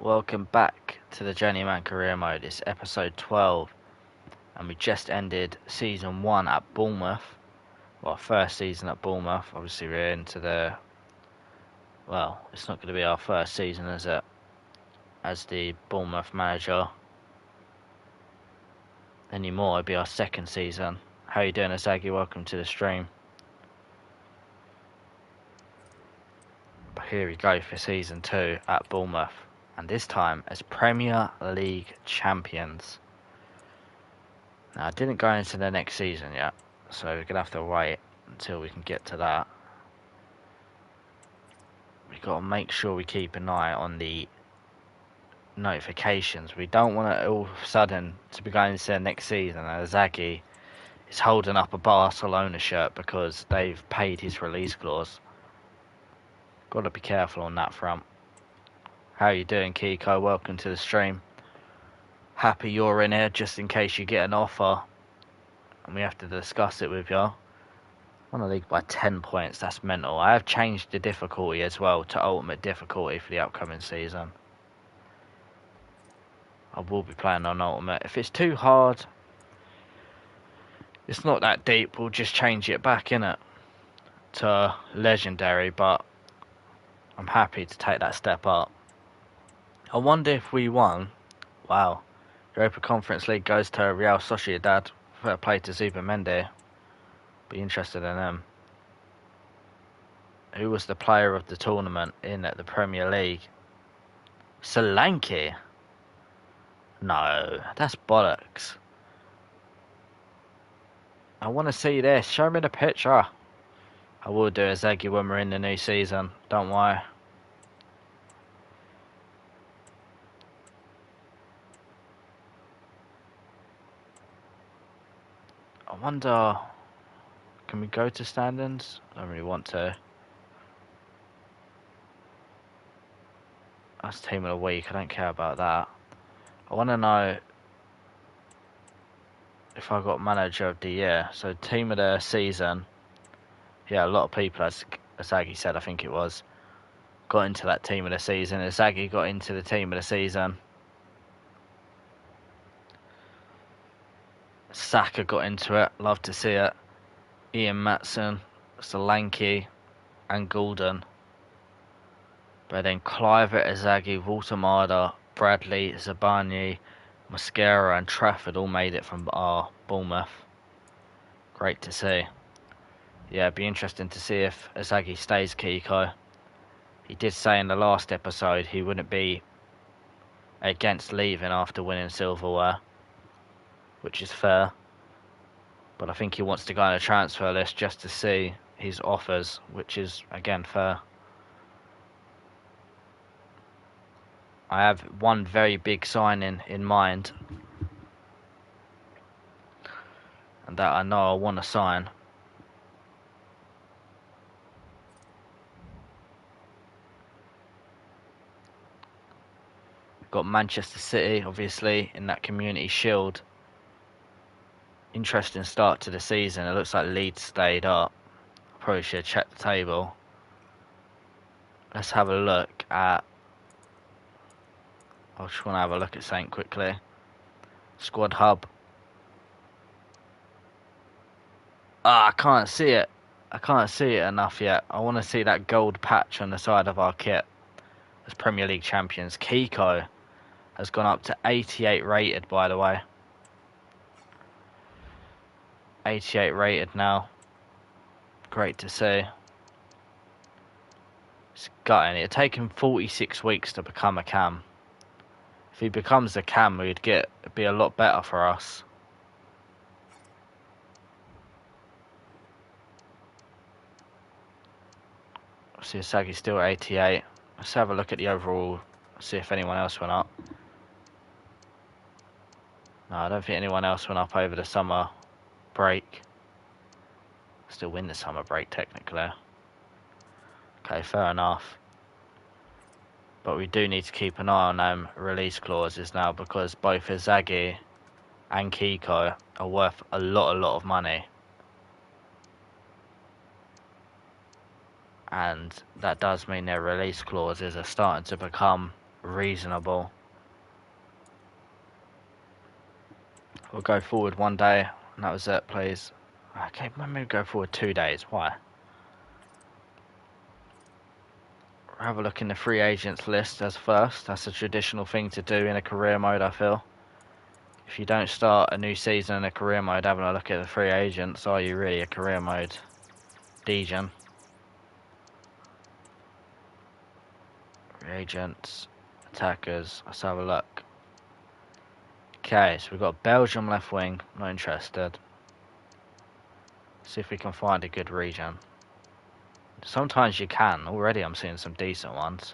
Welcome back to the Journeyman career mode. It's episode 12 and we just ended season 1 at Bournemouth. Well, first season at Bournemouth. Obviously we're into it's not going to be our first season as the Bournemouth manager anymore. It'll be our second season. How you doing, Azagi? Welcome to the stream. But here we go for season 2 at Bournemouth, and this time as Premier League champions. Now, I didn't go into the next season yet, so we're going to have to wait until we can get to that. We've got to make sure we keep an eye on the notifications. We don't want it all of a sudden to be going into the next season and Zaggy is holding up a Barcelona shirt because they've paid his release clause. Got to be careful on that front. How you doing, Kiko? Welcome to the stream. Happy you're in here just in case you get an offer and we have to discuss it with you. Won the league by 10 points, that's mental. I have changed the difficulty as well to ultimate difficulty for the upcoming season. I will be playing on ultimate. If it's too hard, it's not that deep, we'll just change it back, innit, to legendary, but I'm happy to take that step up. I wonder if we won. Wow. Europa Conference League goes to Real Sociedad. Fair play to Zubimendi. Be interested in them. Who was the player of the tournament in the Premier League? Solanke? No, that's bollocks. I want to see this. Show me the picture. I will do a Zaggy when we're in the new season. Don't worry. I wonder... Can we go to standings? I don't really want to. That's team of the week. I don't care about that. I want to know if I got manager of the year. So team of the season. Yeah, a lot of people, as Azagi said, I think it was, got into that team of the season. Azagi got into the team of the season. Saka got into it. Love to see it. Ian Matson, Solanke, and Goulden. But then Clivert, Azagi, Waltermada, Bradley, Zabani, Mosquera and Trafford all made it from our Bournemouth. Great to see. Yeah, it'd be interesting to see if Azagi stays Kiko. He did say in the last episode he wouldn't be against leaving after winning silverware, which is fair. But I think he wants to go on a transfer list just to see his offers, which is, again, fair. I have one very big signing in mind, and that I know I want to sign. Got Manchester City, obviously, in that Community Shield. Interesting start to the season. It looks like Leeds stayed up. Probably should have checked the table. Let's have a look at... I just want to have a look at something quickly. Squad hub. I can't see it. I can't see it enough yet. I want to see that gold patch on the side of our kit as Premier League champions. Kiko has gone up to 88 rated, by the way. 88 rated now. Great to see. It's gutting. It'd take him 46 weeks to become a cam. If he becomes a cam, it'd be a lot better for us. See, Sagi's still at 88. Let's have a look at the overall. See if anyone else went up. No, I don't think anyone else went up over the summer break. Still win the summer break, technically. Okay, fair enough. But we do need to keep an eye on them release clauses now, because both Izagi and Kiko are worth a lot of money. And that does mean their release clauses are starting to become reasonable. We'll go forward one day, and that was it, please. Okay, maybe go forward 2 days. Why? We'll have a look in the free agents list as first. That's a traditional thing to do in a career mode, I feel. If you don't start a new season in a career mode having a look at the free agents, are you really a career mode degen? Free agents, attackers, let's have a look. Okay, so we've got Belgium left wing, not interested. See if we can find a good region. Sometimes you can. Already I'm seeing some decent ones.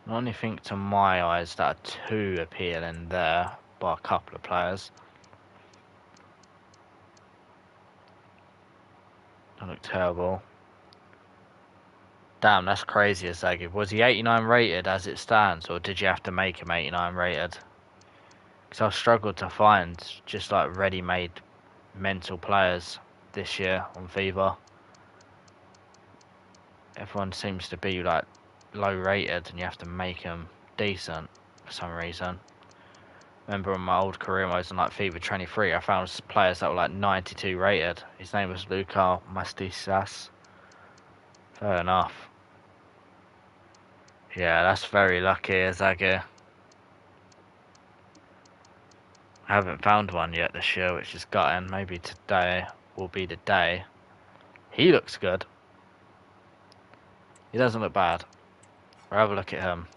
The only thing to my eyes that are too appealing there by a couple of players. Don't look terrible. Damn, that's crazy, Azagi. Was he 89 rated as it stands, or did you have to make him 89 rated? Because I've struggled to find just like ready-made mental players this year on FIFA. Everyone seems to be like low rated and you have to make them decent for some reason. Remember on my old career modes on like FIFA 23, I found players that were like 92 rated. His name was Luka Mastisas. Fair enough. Yeah, that's very lucky, Azagi. I haven't found one yet this year, which is gutting. Maybe today will be the day. He looks good. He doesn't look bad. We'll have a look at him.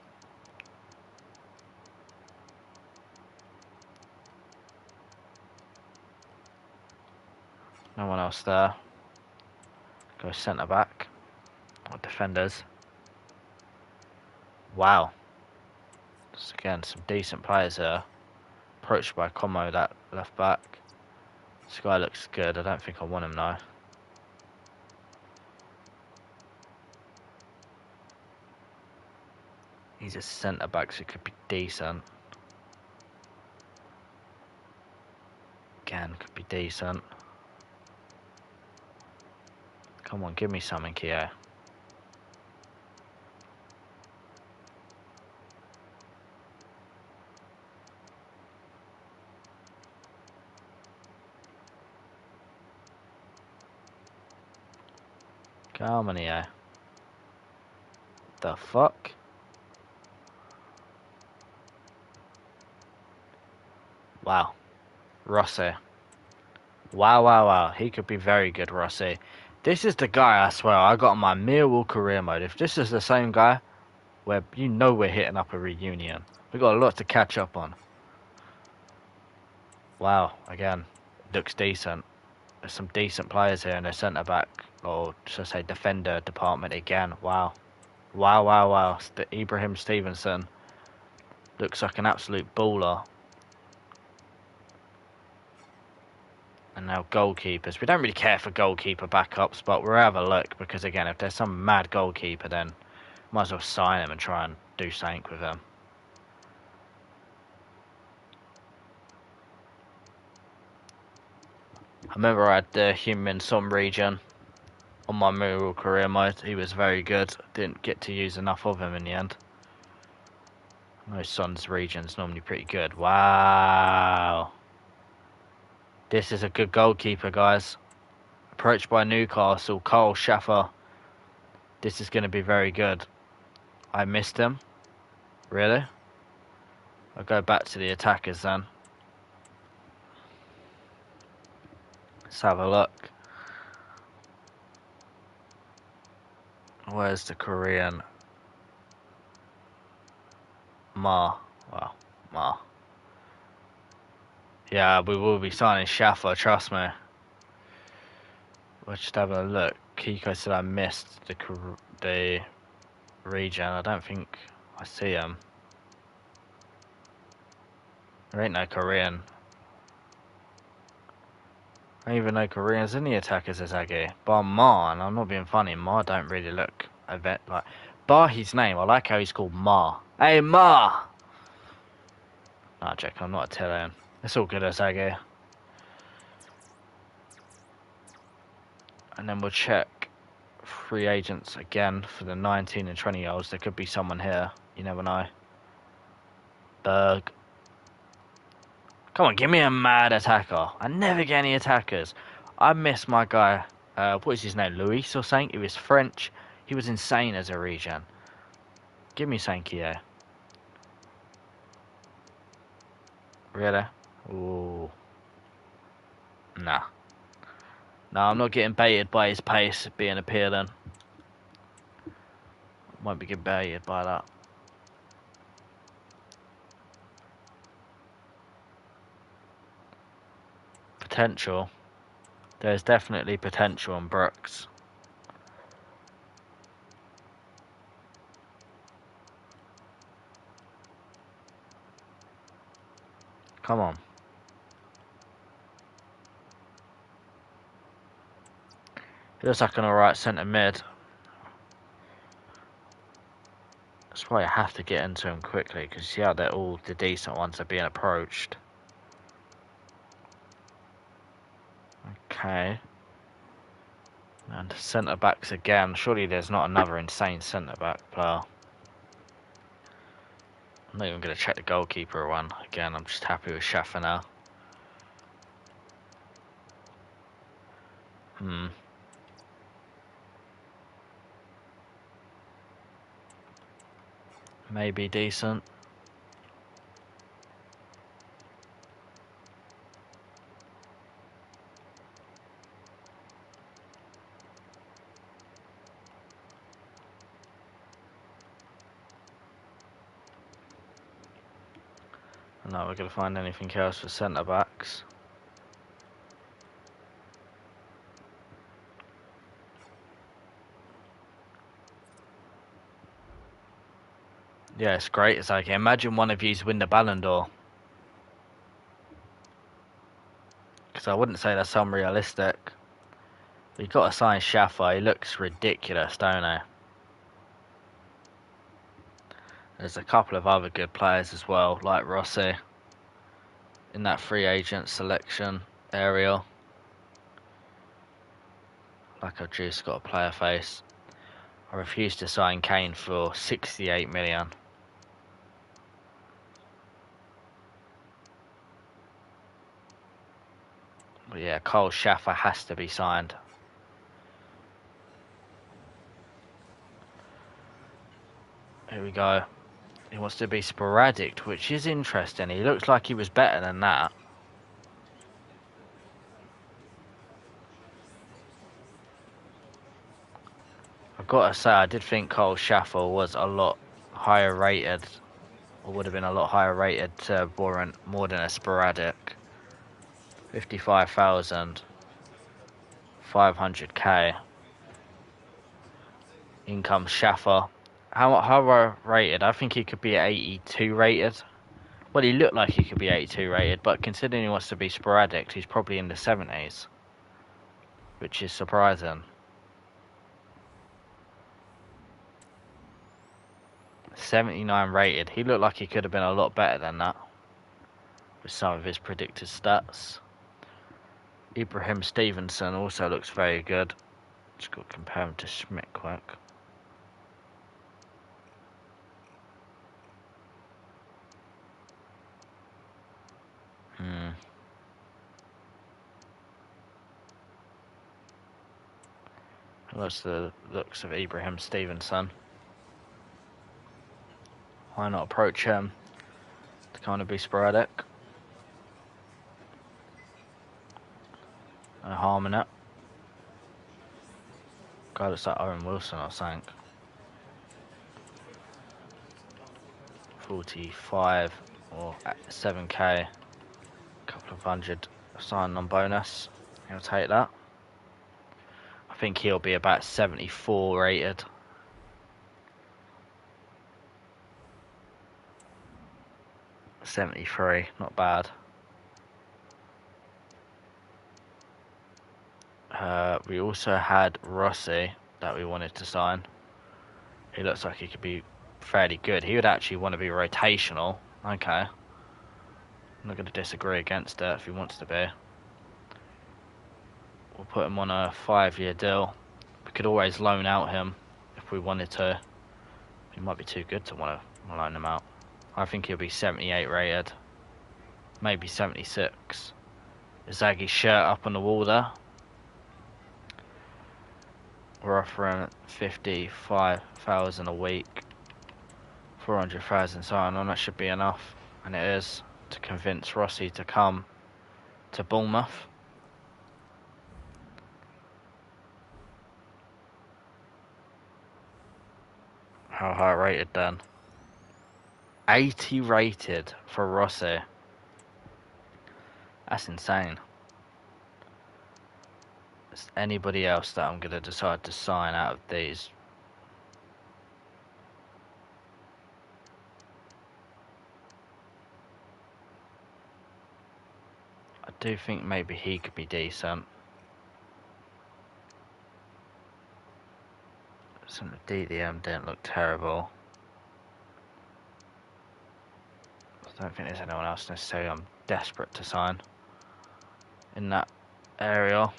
No one else there. Go centre back. Or defenders. Wow. Just again, some decent players here. Approached by Como, that left back. This guy looks good. I don't think I want him now. He's a centre back, so he could be decent. Again, could be decent. Come on, give me something here. Come on here. The fuck? Wow. Rossi. Wow, wow, wow. He could be very good, Rossi. This is the guy, I swear, I got on my Millwall career mode. If this is the same guy, where you know we're hitting up a reunion. We've got a lot to catch up on. Wow, again, looks decent. There's some decent players here in the centre-back, or should I say defender department again. Wow. Wow, wow, wow. Ibrahim Stevenson looks like an absolute baller. And now goalkeepers. We don't really care for goalkeeper backups, but we'll have a look, because again, if there's some mad goalkeeper, then might as well sign him and try and do something with him. I remember I had the Human Som region on my Mural career mode. He was very good. Didn't get to use enough of him in the end. No, Son's region's normally pretty good. Wow. This is a good goalkeeper, guys. Approached by Newcastle, Carl Schaffer. This is going to be very good. I missed him. Really? I'll go back to the attackers then. Let's have a look. Where's the Korean? Ma. Well, Ma. Yeah, we will be signing Schaffer, trust me. We'll just have a look. Kiko said I missed the region. I don't think I see him. There ain't no Korean. I don't even know Koreans in the attackers as Aggie. Bar Ma, and I'm not being funny, Ma don't really look a bit like. Bar his name, I like how he's called Ma. Hey Ma! Nah, Jack, I'm not Italian. It's all good, Azagi. And then we'll check free agents again for the 19 and 20-year-olds. There could be someone here. You never know. Berg. Come on, give me a mad attacker. I never get any attackers. I miss my guy. What is his name? Luis or something? He was French. He was insane as a regen. Give me Sankey. Really? Ooh. Nah. No, I'm not getting baited by his pace being appealing. Won't be getting baited by that. Potential. There's definitely potential on Brooks. Come on. He looks like an alright centre mid. That's why I have to get into him quickly, because you see how they're all the decent ones are being approached. Okay. And centre backs again. Surely there's not another insane centre back player. I'm not even going to check the goalkeeper one. Again, I'm just happy with Schaffer now. Maybe decent. No, we're going to find anything else for centre backs. Yeah, it's great. It's like, imagine one of you's win the Ballon d'Or. Because I wouldn't say that's unrealistic. But you've got to sign Schaffer. He looks ridiculous, don't he? There's a couple of other good players as well, like Rossi, in that free agent selection area. Like I've just got a player face. I refuse to sign Kane for 68 million. But yeah, Cole Schaffer has to be signed. Here we go. He wants to be sporadic, which is interesting. He looks like he was better than that. I've got to say, I did think Cole Schaffer was a lot higher rated, or would have been a lot higher rated to warrant more than a sporadic. 55,000, 500k. Income Schaffer. How rated? I think he could be 82 rated. Well, he looked like he could be 82 rated, but considering he wants to be sporadic, he's probably in the 70s, which is surprising. 79 rated. He looked like he could have been a lot better than that with some of his predicted stats. Ibrahim Stevenson also looks very good. Just got to compare him to Schmidt quick. That's the looks of Ibrahim Stevenson. Why not approach him to kind of be sporadic? No harm in it. Guy looks like Owen Wilson, I think. 45 or 7k. Couple of hundred sign on bonus. He'll take that. I think he'll be about 74 rated. $73, not bad. We also had Rossi that we wanted to sign. He looks like he could be fairly good. He would actually want to be rotational. Okay. I'm not going to disagree against it if he wants to be. We'll put him on a 5-year deal. We could always loan out him if we wanted to. He might be too good to want to loan him out. I think he'll be 78 rated. Maybe 76. Zagi's shirt up on the wall there. We're offering 55,000 a week. 400,000 sign on, that should be enough. And it is, to convince Rossi to come to Bournemouth. How high rated then? 80 rated for Rossi. That's insane. Is anybody else that I'm going to decide to sign out of these? I do think maybe he could be decent. Some of the DDM didn't look terrible. I don't think there's anyone else necessarily I'm desperate to sign in that area.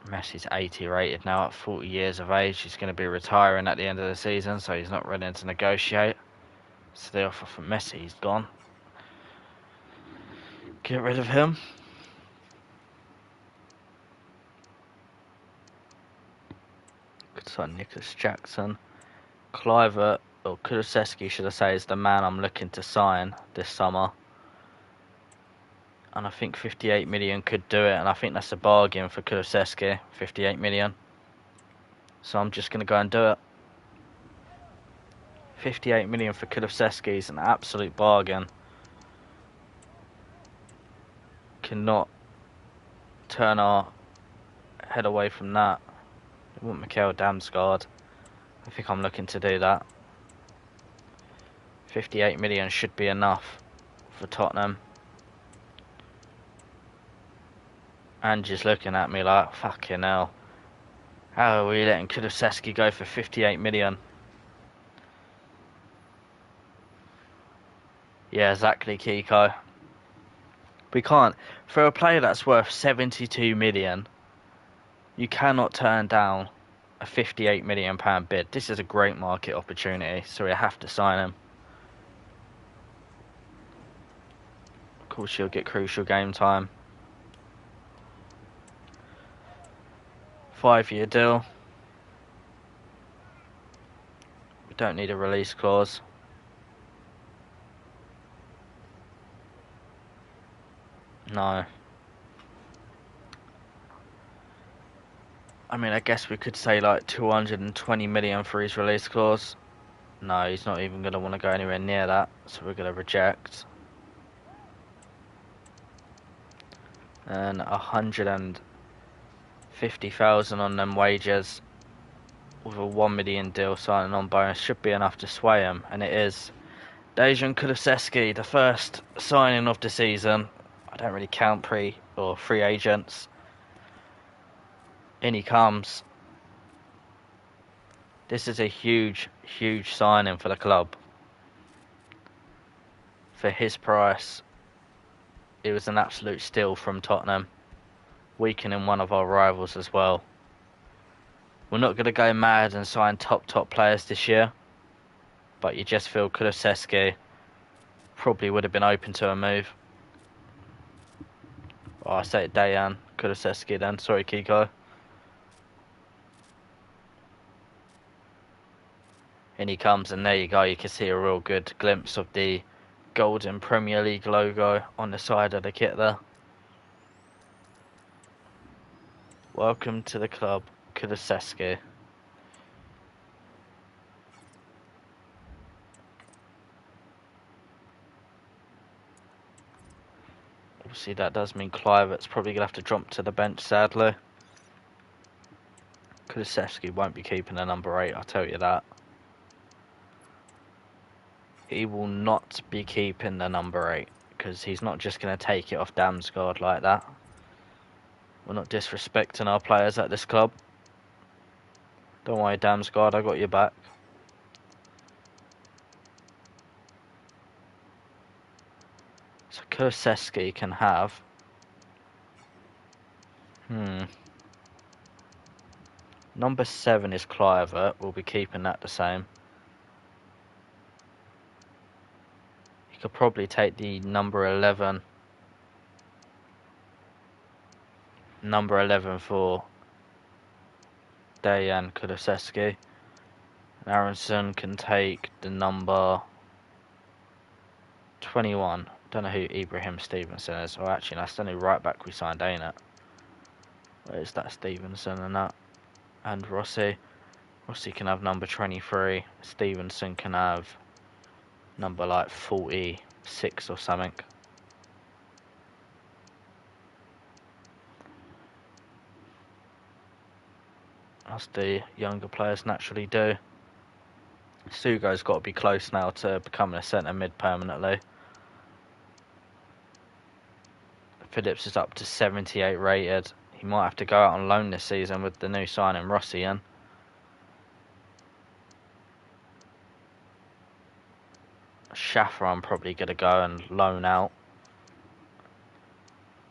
Messi's 80 rated now at 40 years of age. He's going to be retiring at the end of the season, so he's not willing to negotiate. So the offer for Messi, he's gone. Get rid of him. Could sign Nicholas Jackson. Kluivert, or Kulusevski should I say, is the man I'm looking to sign this summer. And I think 58 million could do it, and I think that's a bargain for Kulusevski, 58 million. So I'm just going to go and do it. 58 million for Kulusevski is an absolute bargain. Cannot turn our head away from that. I want Mikel Damsgaard. I think I'm looking to do that. 58 million should be enough for Tottenham. And just looking at me like, fucking hell. How are we letting Kulusevski go for 58 million? Yeah, exactly, Kiko. We can't. For a player that's worth 72 million, you cannot turn down a 58 million pound bid. This is a great market opportunity, so we have to sign him. Of course, he'll get crucial game time. 5-year deal. We don't need a release clause. No. I mean, I guess we could say like 220 million for his release clause. No, he's not even going to want to go anywhere near that, so we're going to reject. And 150,000 on them wages with a 1 million deal signing on bonus should be enough to sway him, and it is. Dejan Kulusevski, the first signing of the season. I don't really count pre or free agents. In he comes. This is a huge, huge signing for the club. For his price, it was an absolute steal from Tottenham, weakening one of our rivals as well. We're not going to go mad and sign top players this year, but you just feel Kulusevski probably would have been open to a move. Oh, I say it Dejan Kulusevski then, sorry Kiko. In he comes, and there you go, you can see a real good glimpse of the golden Premier League logo on the side of the kit there. Welcome to the club, Kulusevski. Obviously that does mean Kluivert's probably going to have to jump to the bench, sadly. Kulusevski won't be keeping the number 8, I'll tell you that. He will not be keeping the number 8, because he's not just going to take it off Damsgaard like that. We're not disrespecting our players at this club. Don't worry, Damsgaard, I got your back. So Kulusevski can have... Number 7 is Kluivert. We'll be keeping that the same. He could probably take the number 11. Number 11 for Dejan Kulusevski. Aronson can take the number 21. Don't know who Ibrahim Stevenson is. Oh, actually, that's the only right back we signed, ain't it? Where's that Stevenson and that? And Rossi. Rossi can have number 23. Stevenson can have number like 46 or something. As the younger players naturally do. Sugo's got to be close now to becoming a centre mid permanently. Phillips is up to 78 rated. He might have to go out on loan this season with the new signing Rossi in. Schaffer I'm probably going to go and loan out.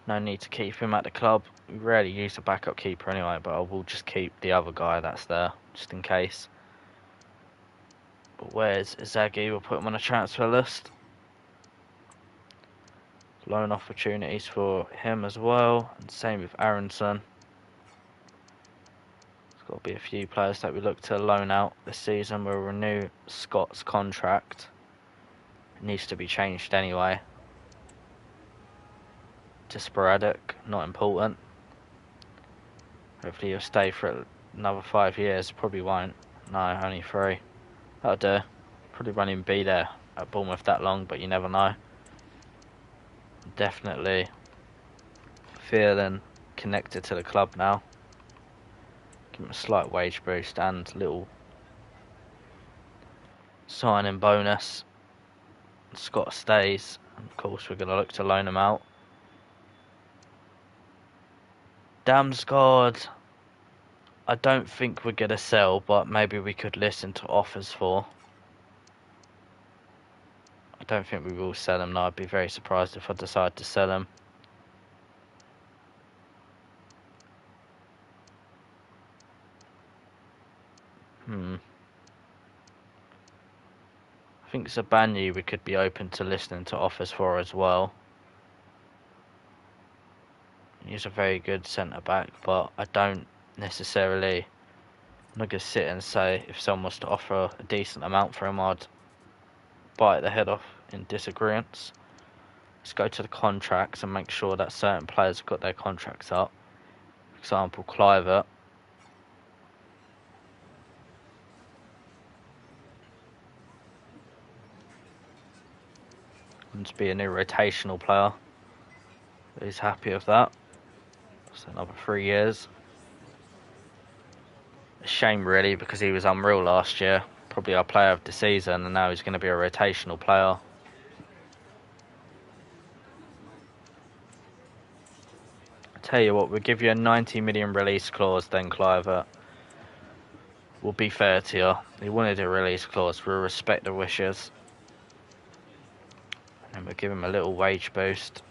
No need to keep him at the club. We rarely use a backup keeper anyway, but I will just keep the other guy that's there, just in case. But where's Izagi? We'll put him on a transfer list. Loan opportunities for him as well, and same with Aronson. There's got to be a few players that we look to loan out this season. We'll renew Scott's contract. It needs to be changed anyway. To sporadic, not important. Hopefully he'll stay for another 5 years. Probably won't. No, only 3. That'll do. Probably won't even be there at Bournemouth that long, but you never know. Definitely feeling connected to the club now. Give him a slight wage boost and little signing bonus. Scott stays. And of course, we're going to look to loan him out. Damsgaard, I don't think we're going to sell, but maybe we could listen to offers for. I don't think we will sell him. No, I'd be very surprised if I decide to sell him. I think Zabanyi we could be open to listening to offers for as well. He's a very good centre-back, but I don't necessarily... I'm not going to sit and say if someone was to offer a decent amount for him, I'd bite the head off in disagreement. Let's go to the contracts and make sure that certain players have got their contracts up. For example, Kluivert. And to be a new rotational player. He's happy with that. So another 3 years. A shame really, because he was unreal last year. Probably our player of the season, and now he's going to be a rotational player. I tell you what, we'll give you a 90 million release clause then, Kluivert. We'll be fair to you. He wanted a release clause. We'll respect the wishes. And we'll give him a little wage boost.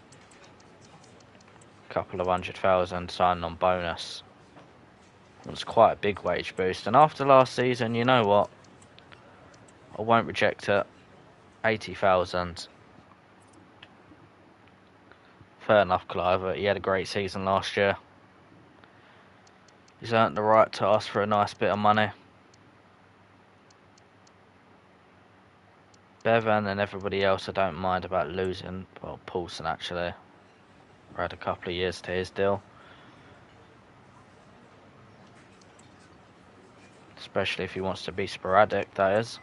A couple of 100,000 signing on bonus. It was quite a big wage boost. And after last season, you know what? I won't reject it. 80,000. Fair enough, Kluivert. He had a great season last year. He's earned the right to ask for a nice bit of money. Bevan and everybody else I don't mind about losing. Well, Paulson actually. We had a couple of years to his deal. Especially if he wants to be sporadic, that is.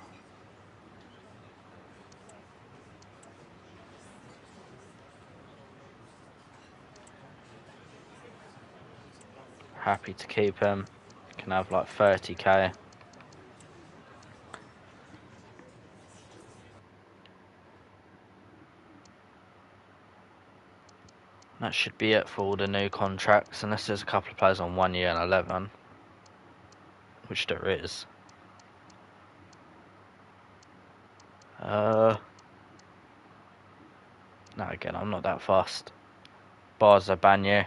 Happy to keep him. Can have like 30k. That should be it for all the new contracts, unless there's a couple of players on 1 year and 11, which there is. No, again, I'm not that fast. Barza Banyu.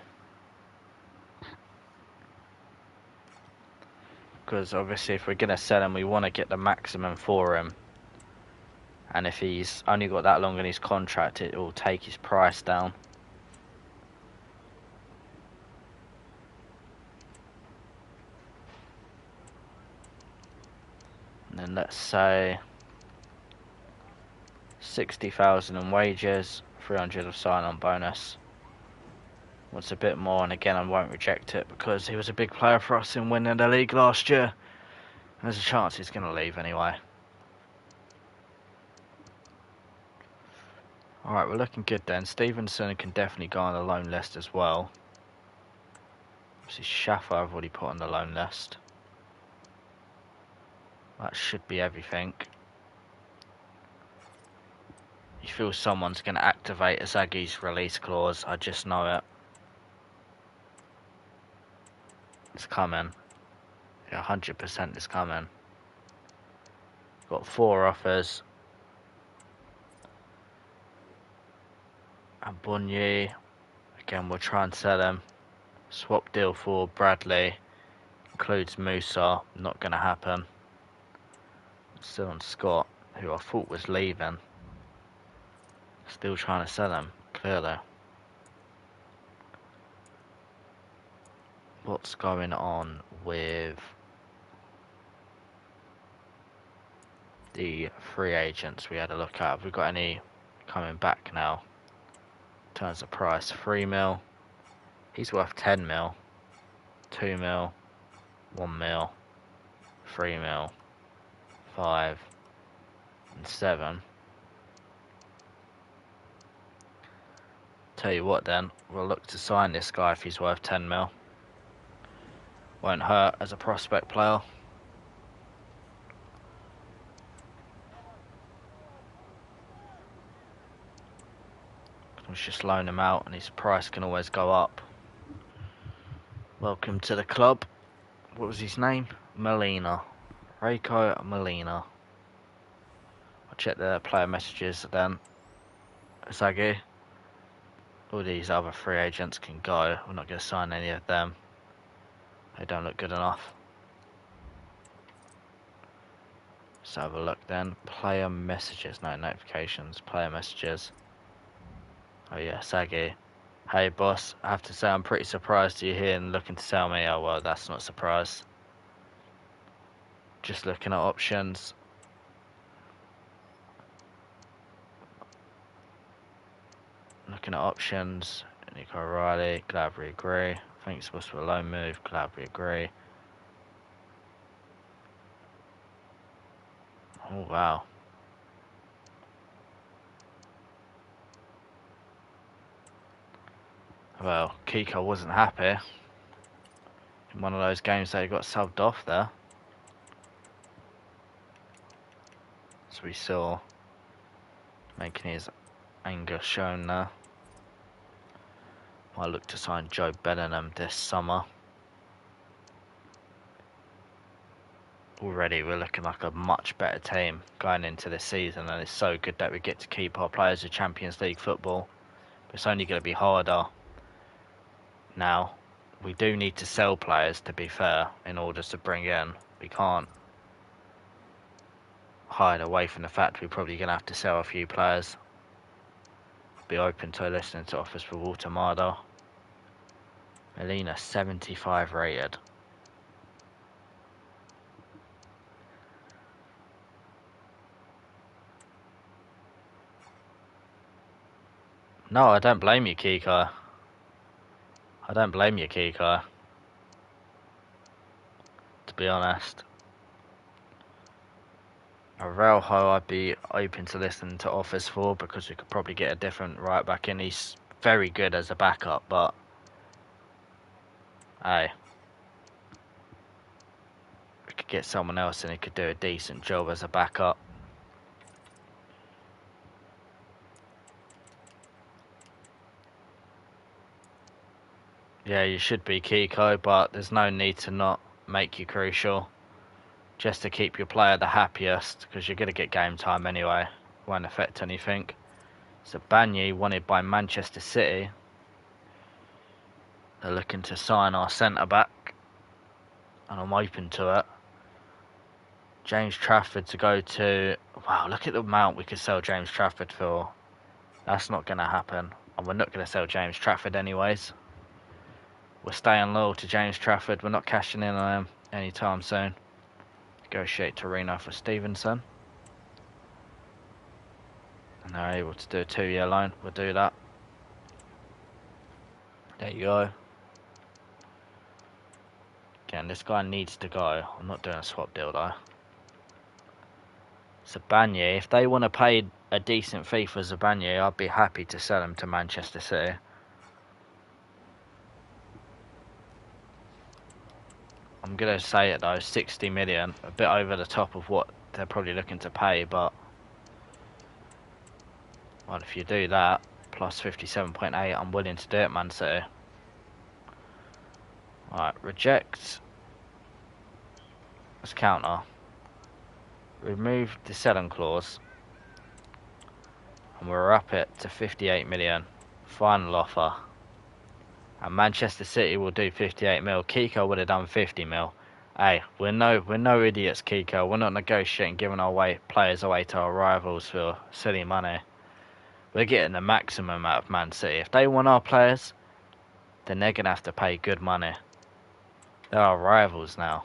Because obviously if we're going to sell him, we want to get the maximum for him. And if he's only got that long in his contract, it will take his price down. And then let's say 60,000 in wages, 300 of sign-on bonus. What's a bit more, and again I won't reject it because he was a big player for us in winning the league last year. There's a chance he's going to leave anyway. Alright, we're looking good then. Stevenson can definitely go on the loan list as well. Obviously Schaffer I've already put on the loan list. That should be everything. You feel someone's going to activate Azagi's release clause, I just know it. It's coming. Yeah, 100% it's coming. Got 4 offers. And Bonnier, again we'll try and sell him. Swap deal for Bradley. Includes Musa, not going to happen. Still on Scott, who I thought was leaving. Still trying to sell him, clearly. What's going on with the free agents we had a look at? Have we got any coming back now? In terms of price, 3 mil. He's worth 10 mil. 2 mil. 1 mil. 3 mil. 5 and 7. Tell you what then, we'll look to sign this guy if he's worth 10 mil. Won't hurt as a prospect player. Let's just loan him out and his price can always go up. Welcome to the club. What was his name? Molina. Reiko Molina. I'll check the player messages then. Azagi. All these other free agents can go. We're not going to sign any of them. They don't look good enough. Let's have a look then. Player messages. No, notifications. Player messages. Oh yeah, Sagi. Hey boss, I have to say I'm pretty surprised you're here and looking to sell me. Oh well, that's not a surprise. Just looking at options. Looking at options. Nico O'Reilly, glad we agree. I think it's supposed to be a loan move, glad we agree. Oh wow. Well, Kiko wasn't happy. In one of those games that he got subbed off there. As we saw, making his anger shown there. Might look to sign Joe Bellingham this summer. Already we're looking like a much better team going into this season, and it's so good that we get to keep our players with Champions League football. But it's only going to be harder now. We do need to sell players, to be fair, in order to bring in. We can't hide away from the fact we're probably going to have to sell a few players. Be open to listening to offers for Watermada. Melina 75 rated. No, I don't blame you, Kiko. I don't blame you, Kiko. To be honest. Araujo I'd be open to listening to offers for, because we could probably get a different right back in. He's very good as a backup, but hey, we could get someone else and he could do a decent job as a backup. Yeah, you should be, Kiko, but there's no need to not make you crucial. just to keep your player the happiest, because you're going to get game time anyway. Won't affect anything. So Banyi wanted by Manchester City. They're looking to sign our centre back, and I'm open to it. James Trafford to go to... Wow, look at the amount we could sell James Trafford for. That's not going to happen. And we're not going to sell James Trafford anyways. We're staying loyal to James Trafford. We're not cashing in on him anytime soon. Negotiate Torino for Stevenson. And they're able to do a 2-year loan. We'll do that. There you go. Again, this guy needs to go. I'm not doing a swap deal though. Zabanye, if they want to pay a decent fee for Zabanye, I'd be happy to sell him to Manchester City. I'm going to say it though, 60 million. A bit over the top of what they're probably looking to pay, but... Well, if you do that, plus 57.8, I'm willing to do it, Man City. Alright, reject. Let's counter. Remove the selling clause. And we're up it to 58 million. Final offer. And Manchester City will do 58 mil. Kiko would have done 50 mil. Hey, we're no idiots, Kiko. We're not negotiating giving our players away to our rivals for silly money. We're getting the maximum out of Man City. If they want our players, then they're going to have to pay good money. They're our rivals now.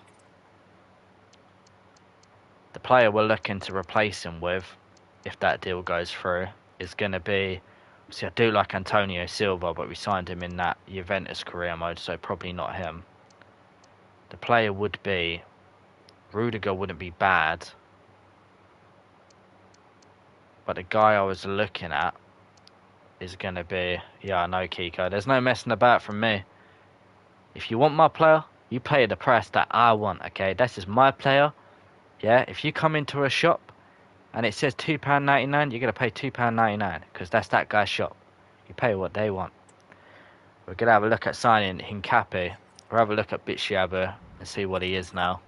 The player we're looking to replace him with, if that deal goes through, is going to be... See, I do like Antonio Silva, but we signed him in that Juventus career mode, so probably not him. The player would be... Rudiger wouldn't be bad. But the guy I was looking at is going to be... Yeah, I know, Kiko. There's no messing about from me. If you want my player, you pay the price that I want, okay? This is my player. Yeah, if you come into a shop and it says £2.99, you're going to pay £2.99 because that's that guy's shop. You pay what they want. We're going to have a look at signing Hincapi. We'll have a look at Bitshiabu and see what he is now.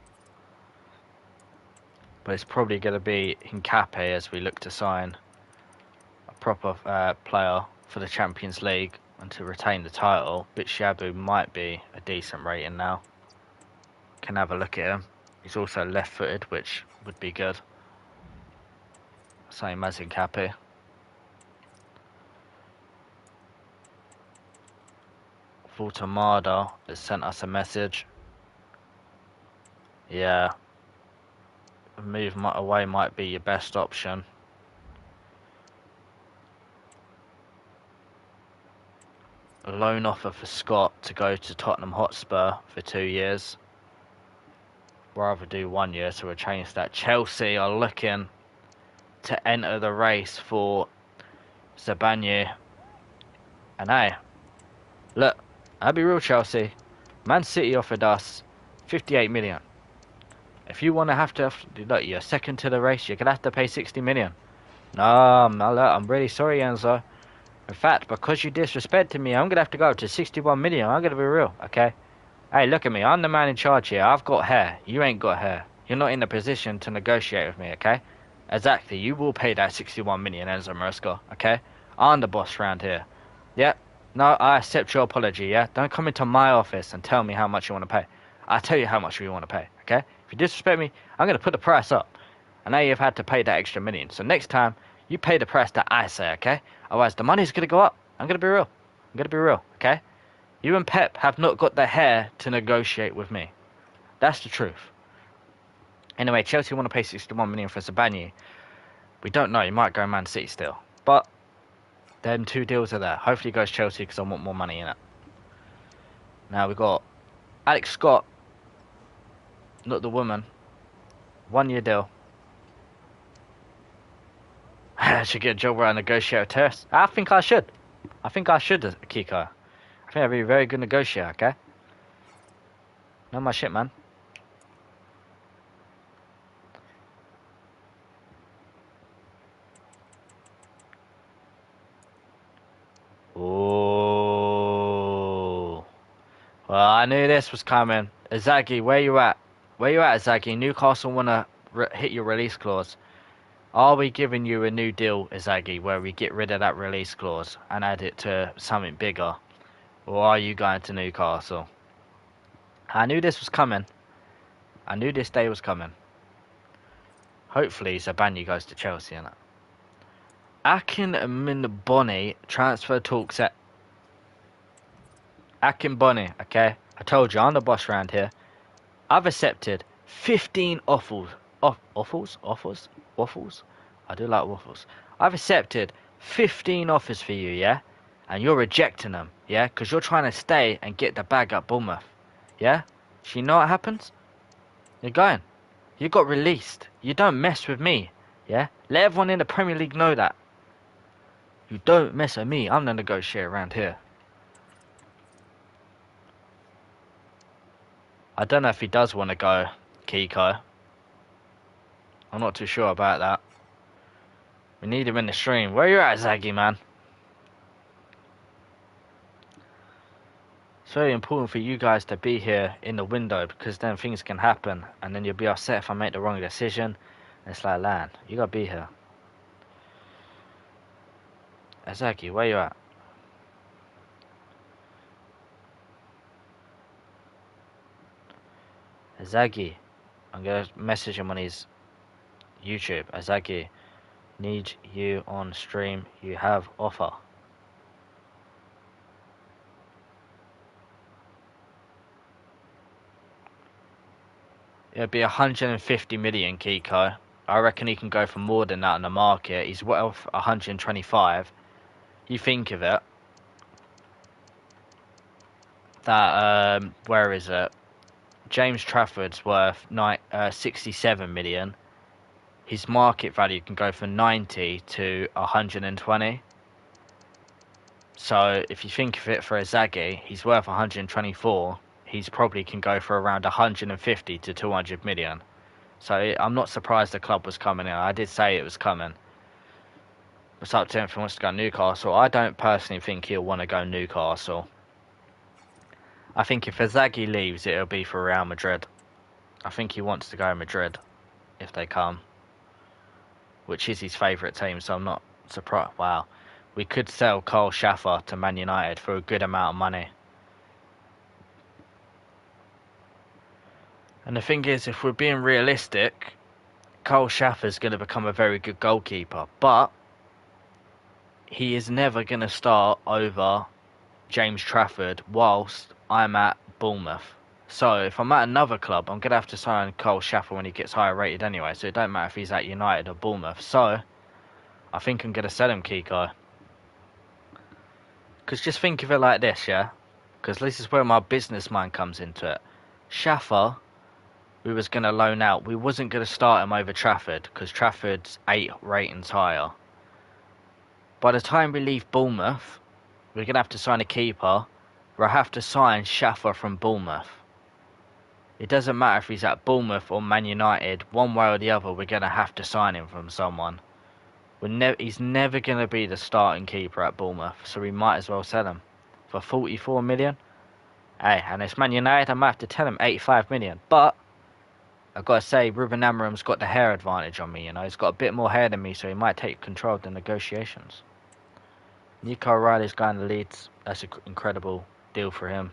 But it's probably going to be Hincapi as we look to sign a proper player for the Champions League and to retain the title. Bitshiabu might be a decent rating now. Can have a look at him. He's also left-footed, which would be good. Same as Hincapi. Voltamada has sent us a message. Yeah. A move away might be your best option. A loan offer for Scott to go to Tottenham Hotspur for 2 years. Rather do 1 year, so we'll change that. Chelsea are looking to enter the race for Zabanye. And hey, look, I'll be real, Chelsea. Man City offered us 58 million. If you want to look, you're second to the race, you're going to have to pay 60 million. No, I'm really sorry, Enzo. In fact, because you disrespected me, I'm going to have to go to 61 million. I'm going to be real, okay? Hey, look at me. I'm the man in charge here. I've got hair. You ain't got hair. You're not in a position to negotiate with me, okay? Exactly. You will pay that 61 million, Enzo Maresca, okay? I'm the boss round here. Yeah? No, I accept your apology, yeah? Don't come into my office and tell me how much you want to pay. I'll tell you how much we want to pay, okay? If you disrespect me, I'm going to put the price up. And now you've had to pay that extra million. So next time, you pay the price that I say, okay? Otherwise, the money's going to go up. I'm going to be real. I'm going to be real, okay? You and Pep have not got the hair to negotiate with me. That's the truth. Anyway, Chelsea want to pay 61 million for Zabanye. We don't know. He might go Man City still. But them two deals are there. Hopefully he goes Chelsea because I want more money in it. Now we've got Alex Scott. Not the woman. 1 year deal. I should get a job where I negotiate with terrorists. I think I should. I think I should, Kiko. I think I'd be a very good negotiator, okay? Know my shit, man. Oh. Well, I knew this was coming. Izagi, where you at? Where you at, Izagi? Newcastle want to hit your release clause. Are we giving you a new deal, Izagi, where we get rid of that release clause and add it to something bigger? Or are you going to Newcastle? I knew this was coming. I knew this day was coming. Hopefully, Zabanyi goes to Chelsea, innit? Akin Minboni transfer talks at Akin Bonnie, okay? I told you, I'm the boss around here. I've accepted 15 offers. Offers? Waffles? I do like waffles. I've accepted 15 offers for you, yeah? And you're rejecting them, yeah? Because you're trying to stay and get the bag at Bournemouth, yeah? So you know what happens? You're going. You got released. You don't mess with me, yeah? Let everyone in the Premier League know that. You don't mess with me. I'm the negotiator around here. I don't know if he does want to go, Kiko. I'm not too sure about that. We need him in the stream. Where you at, Zaggy, man? It's very important for you guys to be here in the window because then things can happen and then you'll be upset if I make the wrong decision. And it's like, Lan, you gotta be here. Zaggy, where you at? Zaggy, I'm gonna message him on his YouTube. Zaggy, need you on stream. You have offer. It'll be 150 million, Kiko. I reckon he can go for more than that on the market. He's worth 125. You think of it. That, where is it? James Trafford's worth 67 million. His market value can go from 90 to 120. So if you think of it for Izagi, he's worth 124. He's probably can go for around 150 to 200 million. So I'm not surprised the club was coming in. I did say it was coming. It's up to him if he wants to go Newcastle. I don't personally think he'll want to go Newcastle. I think if Izagi leaves, it'll be for Real Madrid. I think he wants to go Madrid if they come, which is his favourite team, so I'm not surprised. Wow. We could sell Cole Schaffer to Man United for a good amount of money. And the thing is, if we're being realistic, Cole Schaffer's going to become a very good goalkeeper, but he is never going to start over James Trafford whilst I'm at Bournemouth. So if I'm at another club, I'm going to have to sign Cole Schaffer when he gets higher rated anyway, so it don't matter if he's at United or Bournemouth. So I think I'm going to sell him, Kiko. Because just think of it like this, yeah? Because this is where my business mind comes into it. Schaffer, we was going to loan out. We wasn't going to start him over Trafford, because Trafford's 8 ratings higher. By the time we leave Bournemouth, we're going to have to sign a keeper, or I have to sign Schaffer from Bournemouth. It doesn't matter if he's at Bournemouth or Man United, one way or the other, we're going to have to sign him from someone. He's never going to be the starting keeper at Bournemouth, so we might as well sell him for 44 million. Hey, and it's Man United, I might have to tell him 85 million. But I've got to say, Ruben Amorim's got the hair advantage on me, you know. He's got a bit more hair than me, so he might take control of the negotiations. Nico O'Reilly's going to Leeds. That's an incredible deal for him.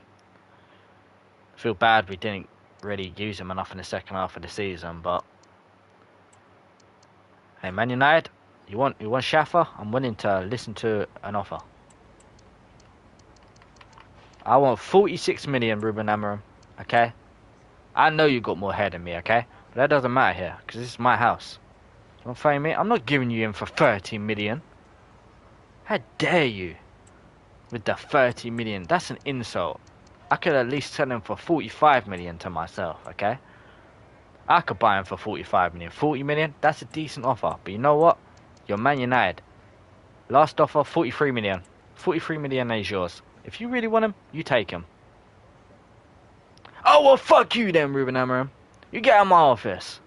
I feel bad we didn't really use him enough in the second half of the season, but hey, Man United, you want Schaffer? I'm willing to listen to an offer. I want 46 million, Ruben Amorim, okay? I know you got more hair than me, okay? But that doesn't matter here, because this is my house. You want 30 million? I'm not giving you in for 30 million. How dare you? With the 30 million, that's an insult. I could at least sell him for 45 million to myself, okay? I could buy him for 45 million. 40 million, that's a decent offer. But you know what? You're Man United. Last offer, 43 million. 43 million is yours. If you really want him, you take him. Oh, well, fuck you then, Ruben Amorim. You get out of my office.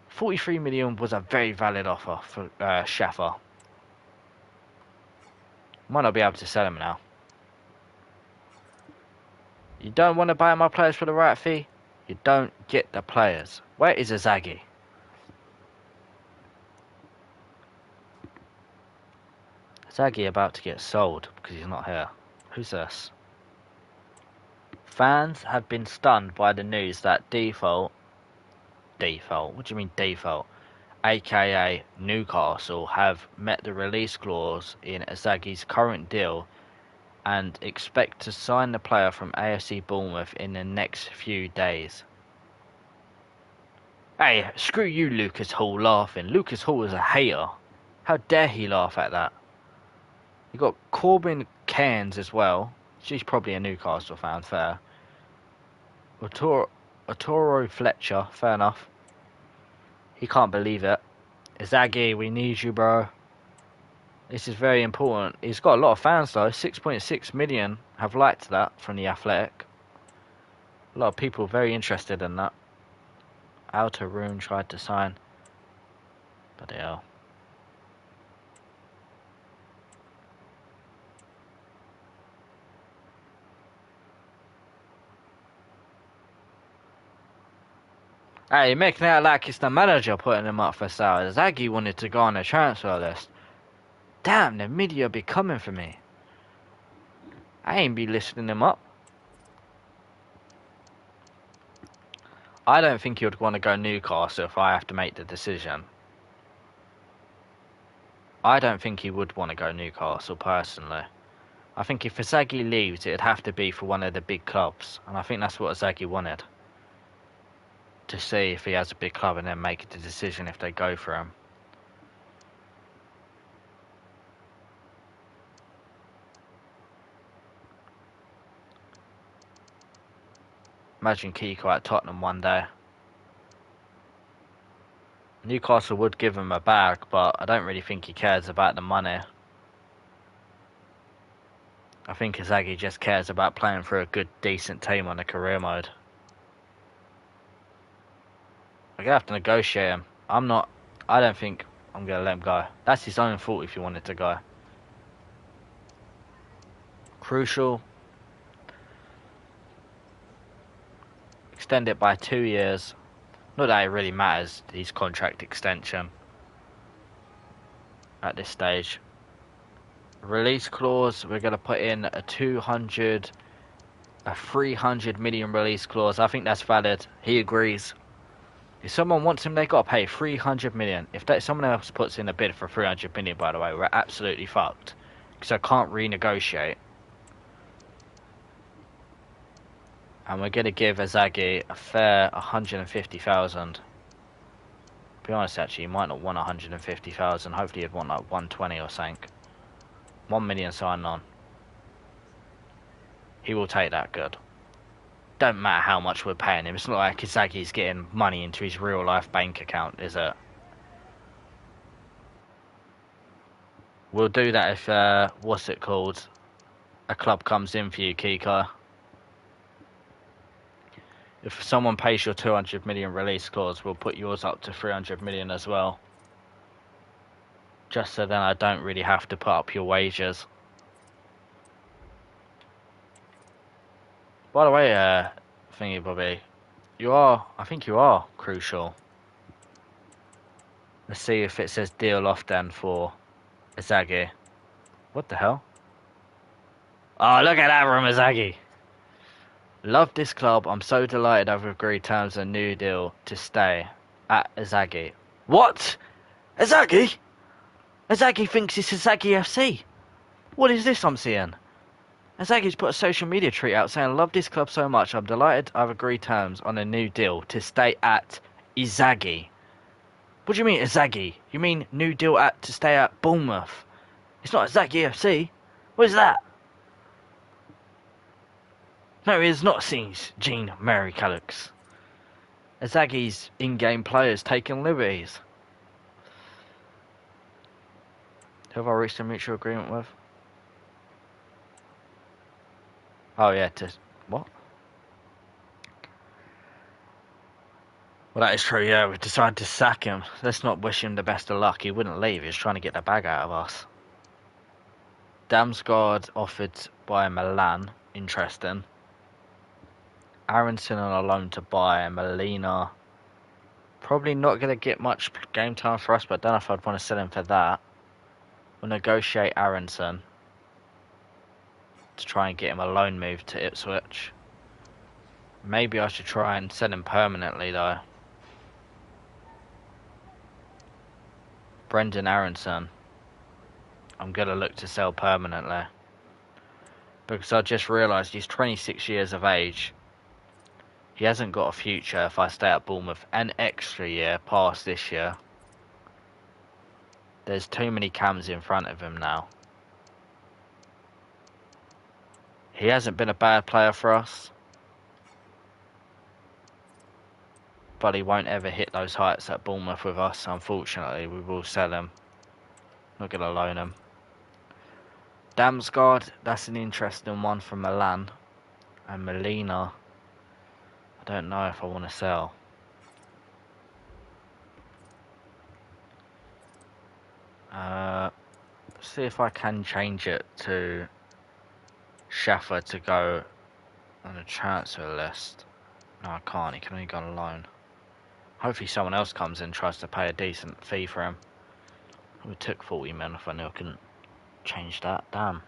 43 million was a very valid offer for Schaffer. Might not be able to sell him now. You don't want to buy my players for the right fee? You don't get the players. Where is Inzaghi? Inzaghi about to get sold because he's not here. Who's this? Fans have been stunned by the news that Default, what do you mean Default? aka Newcastle have met the release clause in Inzaghi's current deal and expect to sign the player from AFC Bournemouth in the next few days. Hey, screw you, Lucas Hall, laughing. Lucas Hall is a hater. How dare he laugh at that? You got Corbin Cairns as well. She's probably a Newcastle fan, fair. Otoro Fletcher, fair enough. He can't believe it. Inzaghi, we need you, bro. This is very important. He's got a lot of fans though. 6.6 million have liked that from the Athletic. A lot of people very interested in that. Outer Room tried to sign. Bloody hell. Hey, you're making it out like it's the manager putting him up for sale. Inzaghi wanted to go on the transfer list. Damn, the media be coming for me. I ain't be listing him up. I don't think you'd want to go Newcastle if I have to make the decision. I don't think he would want to go Newcastle personally. I think if Inzaghi leaves, it'd have to be for one of the big clubs. And I think that's what Inzaghi wanted. To see if he has a big club and then make the decision if they go for him. Imagine Kiko at Tottenham one day. Newcastle would give him a bag, but I don't really think he cares about the money. I think Inzaghi just cares about playing for a good, decent team on a career mode. I'm going to have to negotiate him. I don't think I'm going to let him go. That's his own fault if he wanted to go. Crucial. Extend it by 2 years. Not that it really matters, his contract extension. At this stage. Release clause, we're going to put in a 300 million release clause. I think that's valid. He agrees. If someone wants him, they've got to pay 300 million. If someone else puts in a bid for 300 million, by the way, we're absolutely fucked. Because I can't renegotiate. And we're going to give Inzaghi a fair 150,000. To be honest, actually, he might not want 150,000. Hopefully he'd want like 120 or something. 1 million sign on. He will take that good. Don't matter how much we're paying him. It's not like Inzaghi's getting money into his real life bank account, is it? We'll do that if, what's it called? A club comes in for you, Kiko. If someone pays your 200 million release clause, we'll put yours up to 300 million as well. Just so then I don't really have to put up your wages. By the way, thingy Bobby, I think you are crucial. Let's see if it says deal off then for Inzaghi. What the hell? Oh, look at that from Inzaghi. Love this club. I'm so delighted I've agreed terms of a new deal to stay at Inzaghi. What? Inzaghi? Inzaghi thinks it's Inzaghi FC. What is this I'm seeing? Inzaghi's put a social media tweet out saying, love this club so much, I'm delighted I've agreed terms on a new deal to stay at Inzaghi. What do you mean Inzaghi? You mean new deal to stay at Bournemouth? It's not Inzaghi FC. What is that? No, it is not Scenes Jean-Marie Callux. Inzaghi's in-game players taking liberties. Who have I reached a mutual agreement with? Oh yeah, what? Well, that is true, yeah. We decided to sack him. Let's not wish him the best of luck. He wouldn't leave. He was trying to get the bag out of us. Damsgaard offered by Milan. Interesting. Aronson on a loan to buy, and Molina probably not going to get much game time for us, but I don't know if I'd want to sell him for that. We'll negotiate Aronson to try and get him a loan move to Ipswich. Maybe I should try and sell him permanently though. Brendan Aronson, I'm going to look to sell permanently. Because I just realised he's 26 years of age. He hasn't got a future if I stay at Bournemouth an extra year past this year. There's too many cams in front of him now. He hasn't been a bad player for us, but he won't ever hit those heights at Bournemouth with us. Unfortunately, we will sell him. Not going to loan him. Damsgaard, that's an interesting one from Milan. And Molina, I don't know if I want to sell. See if I can change it to Schaffer to go on a transfer list. No, I can't. He can only go on loan. Hopefully someone else comes in and tries to pay a decent fee for him. We took 40 men if I knew I couldn't change that. Damn.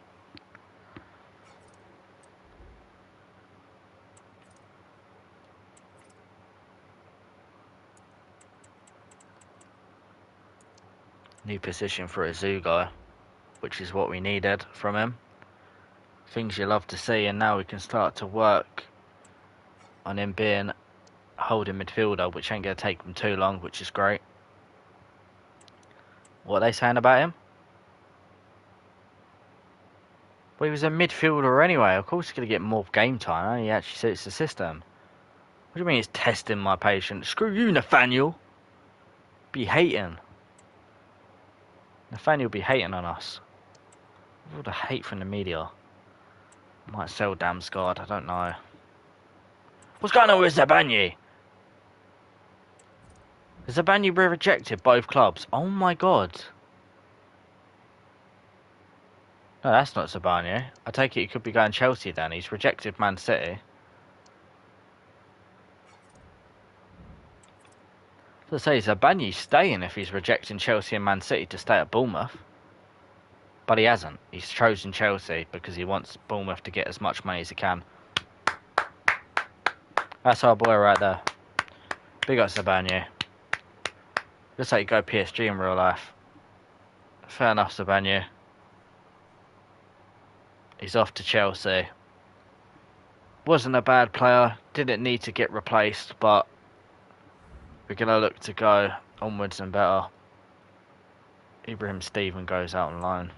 New position for a zoo guy, which is what we needed from him. Things you love to see, and now we can start to work on him being a holding midfielder, which ain't going to take him too long, which is great. What are they saying about him? Well, he was a midfielder anyway. Of course he's going to get more game time. Huh? He actually suits the system. What do you mean he's testing my patience? Screw you, Nathaniel. Be hating. Nathaniel be hating on us. All the hate from the media. Might sell Damsgaard, I don't know. What's going on with Zabanye? Has Zabanye been rejected both clubs? Oh my god. No, that's not Zabanye. I take it he could be going Chelsea then. He's rejected Man City. As I say, Zabanye's staying if he's rejecting Chelsea and Man City to stay at Bournemouth. But he hasn't. He's chosen Chelsea because he wants Bournemouth to get as much money as he can. That's our boy right there. Big up Zabanye. Looks like you go PSG in real life. Fair enough, Zabanye. He's off to Chelsea. Wasn't a bad player. Didn't need to get replaced, but we're going to look to go onwards and better. Ibrahim Steven goes out on loan.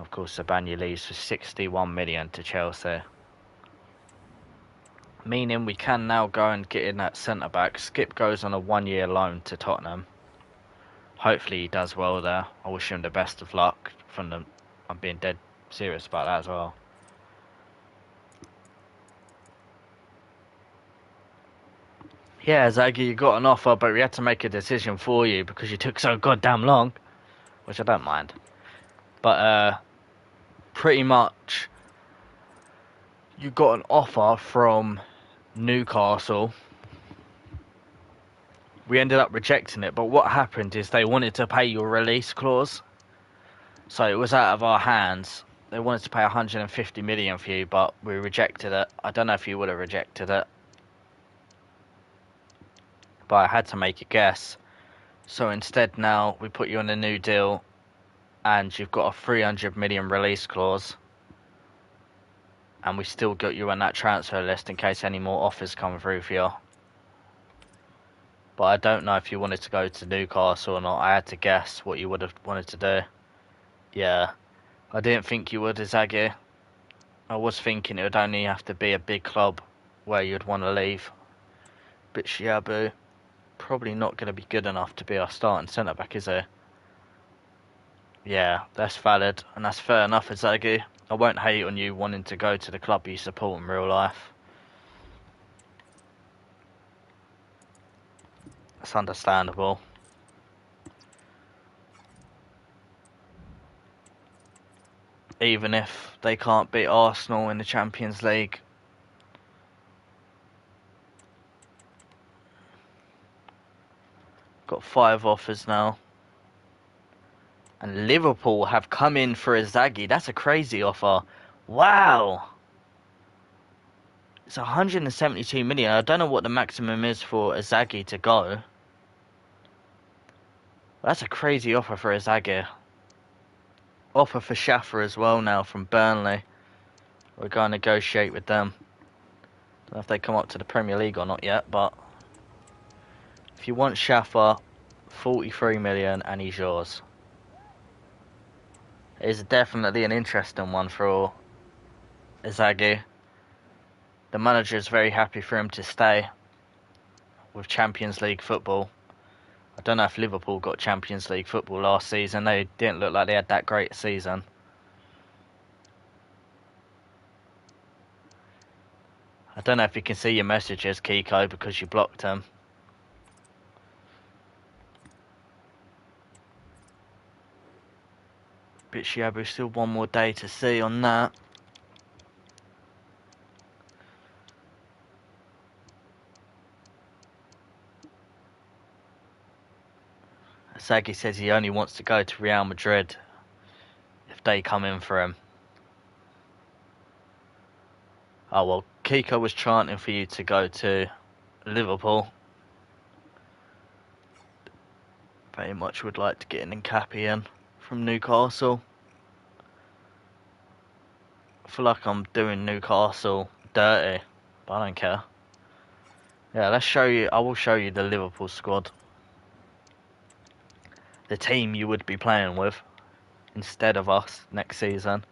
Of course, Zabanye leaves for 61 million to Chelsea. Meaning we can now go and get in that centre-back. Skip goes on a 1-year loan to Tottenham. Hopefully he does well there. I wish him the best of luck. I'm being dead serious about that as well. Yeah, Zaggy, you got an offer, but we had to make a decision for you because you took so goddamn long. Which I don't mind. But, pretty much, you got an offer from Newcastle. We ended up rejecting it, but what happened is they wanted to pay your release clause. So it was out of our hands. They wanted to pay 150 million for you, but we rejected it. I don't know if you would have rejected it. But I had to make a guess. So instead now, we put you on a new deal, and you've got a 300 million release clause. And we still got you on that transfer list in case any more offers come through for you. But I don't know if you wanted to go to Newcastle or not. I had to guess what you would have wanted to do. Yeah. I didn't think you would, Izagi. I was thinking it would only have to be a big club where you'd want to leave. But Shiabu, probably not going to be good enough to be our starting centre-back, is he? Yeah, that's valid. And that's fair enough, Izagi. I won't hate on you wanting to go to the club you support in real life. That's understandable. Even if they can't beat Arsenal in the Champions League, Got 5 offers now. And Liverpool have come in for Inzaghi. That's a crazy offer. Wow. It's 172 million. I don't know what the maximum is for Inzaghi to go. That's a crazy offer for Inzaghi. Offer for Schaffer as well now from Burnley. We're going to negotiate with them. Don't know if they come up to the Premier League or not yet, but if you want Schaffer, 43 million and he's yours. It's definitely an interesting one for Inzaghi. The manager is very happy for him to stay with Champions League football. I don't know if Liverpool got Champions League football last season. They didn't look like they had that great season. I don't know if you can see your messages, Kiko, because you blocked them. Bitshiabu, still one more day to see on that. Inzaghi says he only wants to go to Real Madrid if they come in for him. Oh well, Kiko was chanting for you to go to Liverpool. Very much would like to get an Nkapi in from Newcastle. I feel like I'm doing Newcastle dirty, but I don't care. Yeah, let's show you. I will show you the Liverpool squad. The team you would be playing with instead of us next season.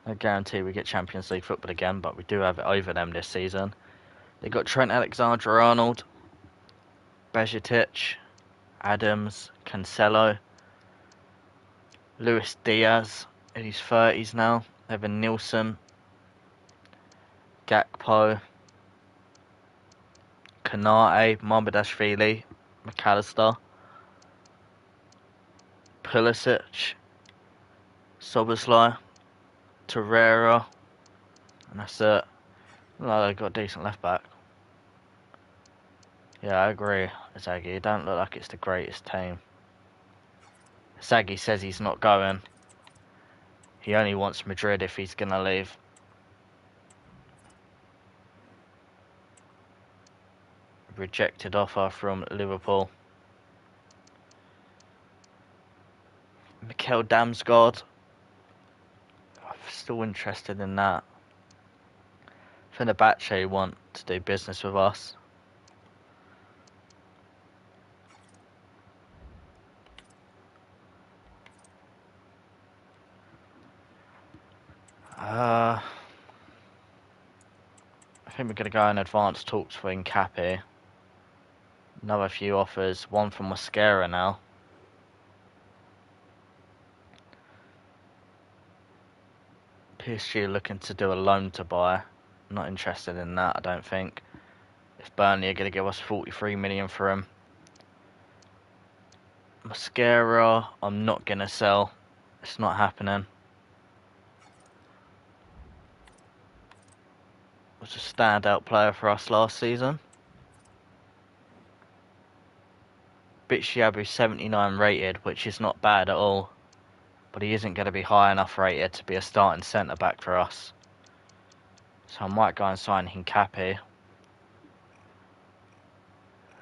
No guarantee we get Champions League football again, but we do have it over them this season. They got Trent Alexander-Arnold, Bejitic, Adams, Cancelo, Luis Diaz in his 30s now, Evan Nilsson, Gakpo, Kanate, Mamardashvili, McAllister, Pulisic, Soboslai, Torreira, and that's it. Well, they got a decent left back. Yeah, I agree, Inzaghi. It don't look like it's the greatest team. Inzaghi says he's not going. He only wants Madrid if he's going to leave. Rejected offer from Liverpool. Mikel Damsgaard. I'm still interested in that. Fenerbahce want to do business with us. I think we're going to go in advanced talks for Nkapi. Another few offers. One from Mosquera now. PSG looking to do a loan to buy. Not interested in that, I don't think. If Burnley are going to give us 43 million for him. Mosquera, I'm not going to sell. It's not happening. Was a standout player for us last season. Bitshiabu 79 rated, which is not bad at all. But he isn't going to be high enough rated to be a starting centre-back for us. So I might go and sign Nkapi.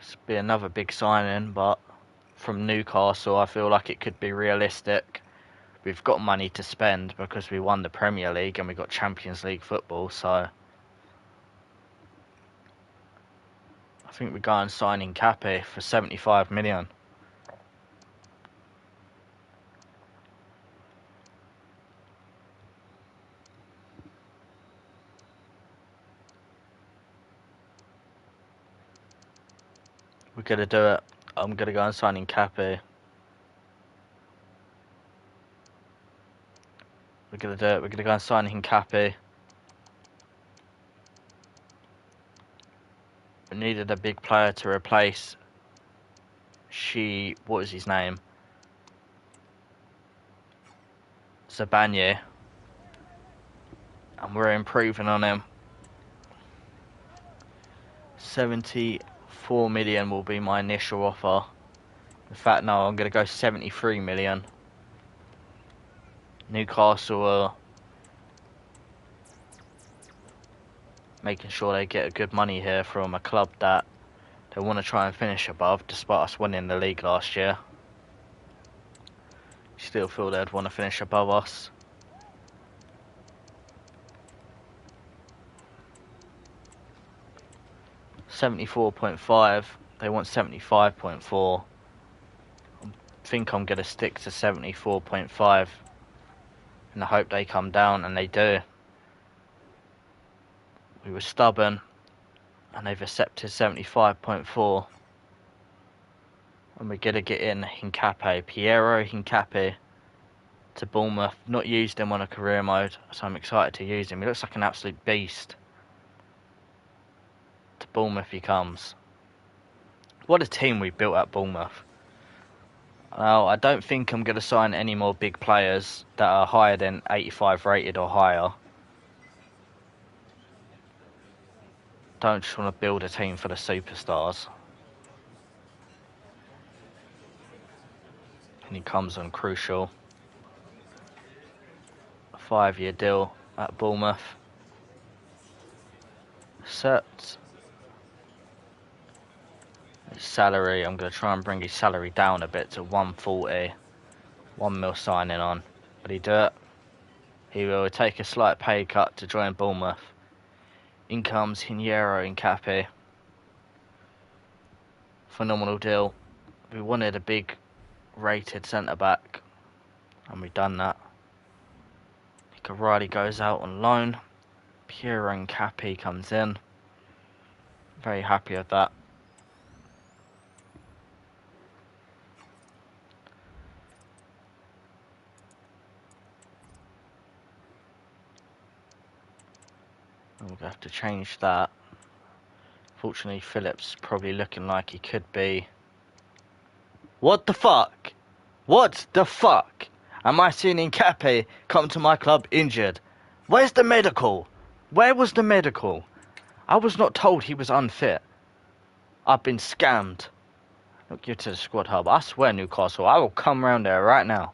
This will be another big signing, but from Newcastle I feel like it could be realistic. We've got money to spend because we won the Premier League and we got Champions League football, so I think we go and sign Nkapi for 75 million. We're going to do it. I'm going to go and sign Nkapi. We're going to do it. We're going to go and sign Nkapi. We needed a big player to replace what was his name? Zabanye. And we're improving on him. 74 million will be my initial offer. In fact, no, I'm going to go 73 million. Newcastle are making sure they get a good money here from a club that they want to try and finish above, despite us winning the league last year. Still feel they'd want to finish above us. $74.5. They want 75.4. I think I'm going to stick to 74.5 and I hope they come down, and they do. We were stubborn and they've accepted 75.4. And we're going to get in Hincapié, Piero Hincapié, to Bournemouth. Not used him on a career mode, so I'm excited to use him. He looks like an absolute beast. To Bournemouth he comes. What a team we built at Bournemouth. Now, I don't think I'm going to sign any more big players that are higher than 85 rated or higher. Don't just want to build a team for the superstars. And he comes on crucial. A 5-year deal at Bournemouth. Set. His salary, I'm going to try and bring his salary down a bit to 140. 1 mil signing on. But he do it. He will take a slight pay cut to join Bournemouth. In comes Piero Hincapié. Phenomenal deal. We wanted a big rated centre back, and we've done that. Riley goes out on loan. Piero Hincapié comes in. Very happy with that. We're going to have to change that. Fortunately, Phillips probably looking like he could be. What the fuck? What the fuck? Am I seeing Hincapié come to my club injured? Where's the medical? Where was the medical? I was not told he was unfit. I've been scammed. Look, you to the squad hub. I swear, Newcastle, I will come round there right now.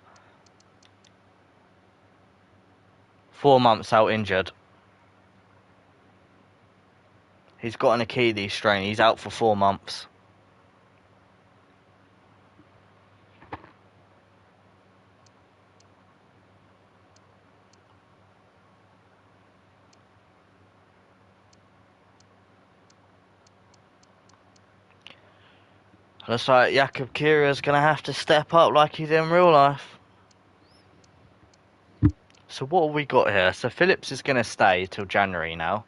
4 months out injured. He's got an Achilles strain. He's out for 4 months. Looks like Jakub Kira's going to have to step up like he did in real life. So what have we got here? So Phillips is going to stay till January now.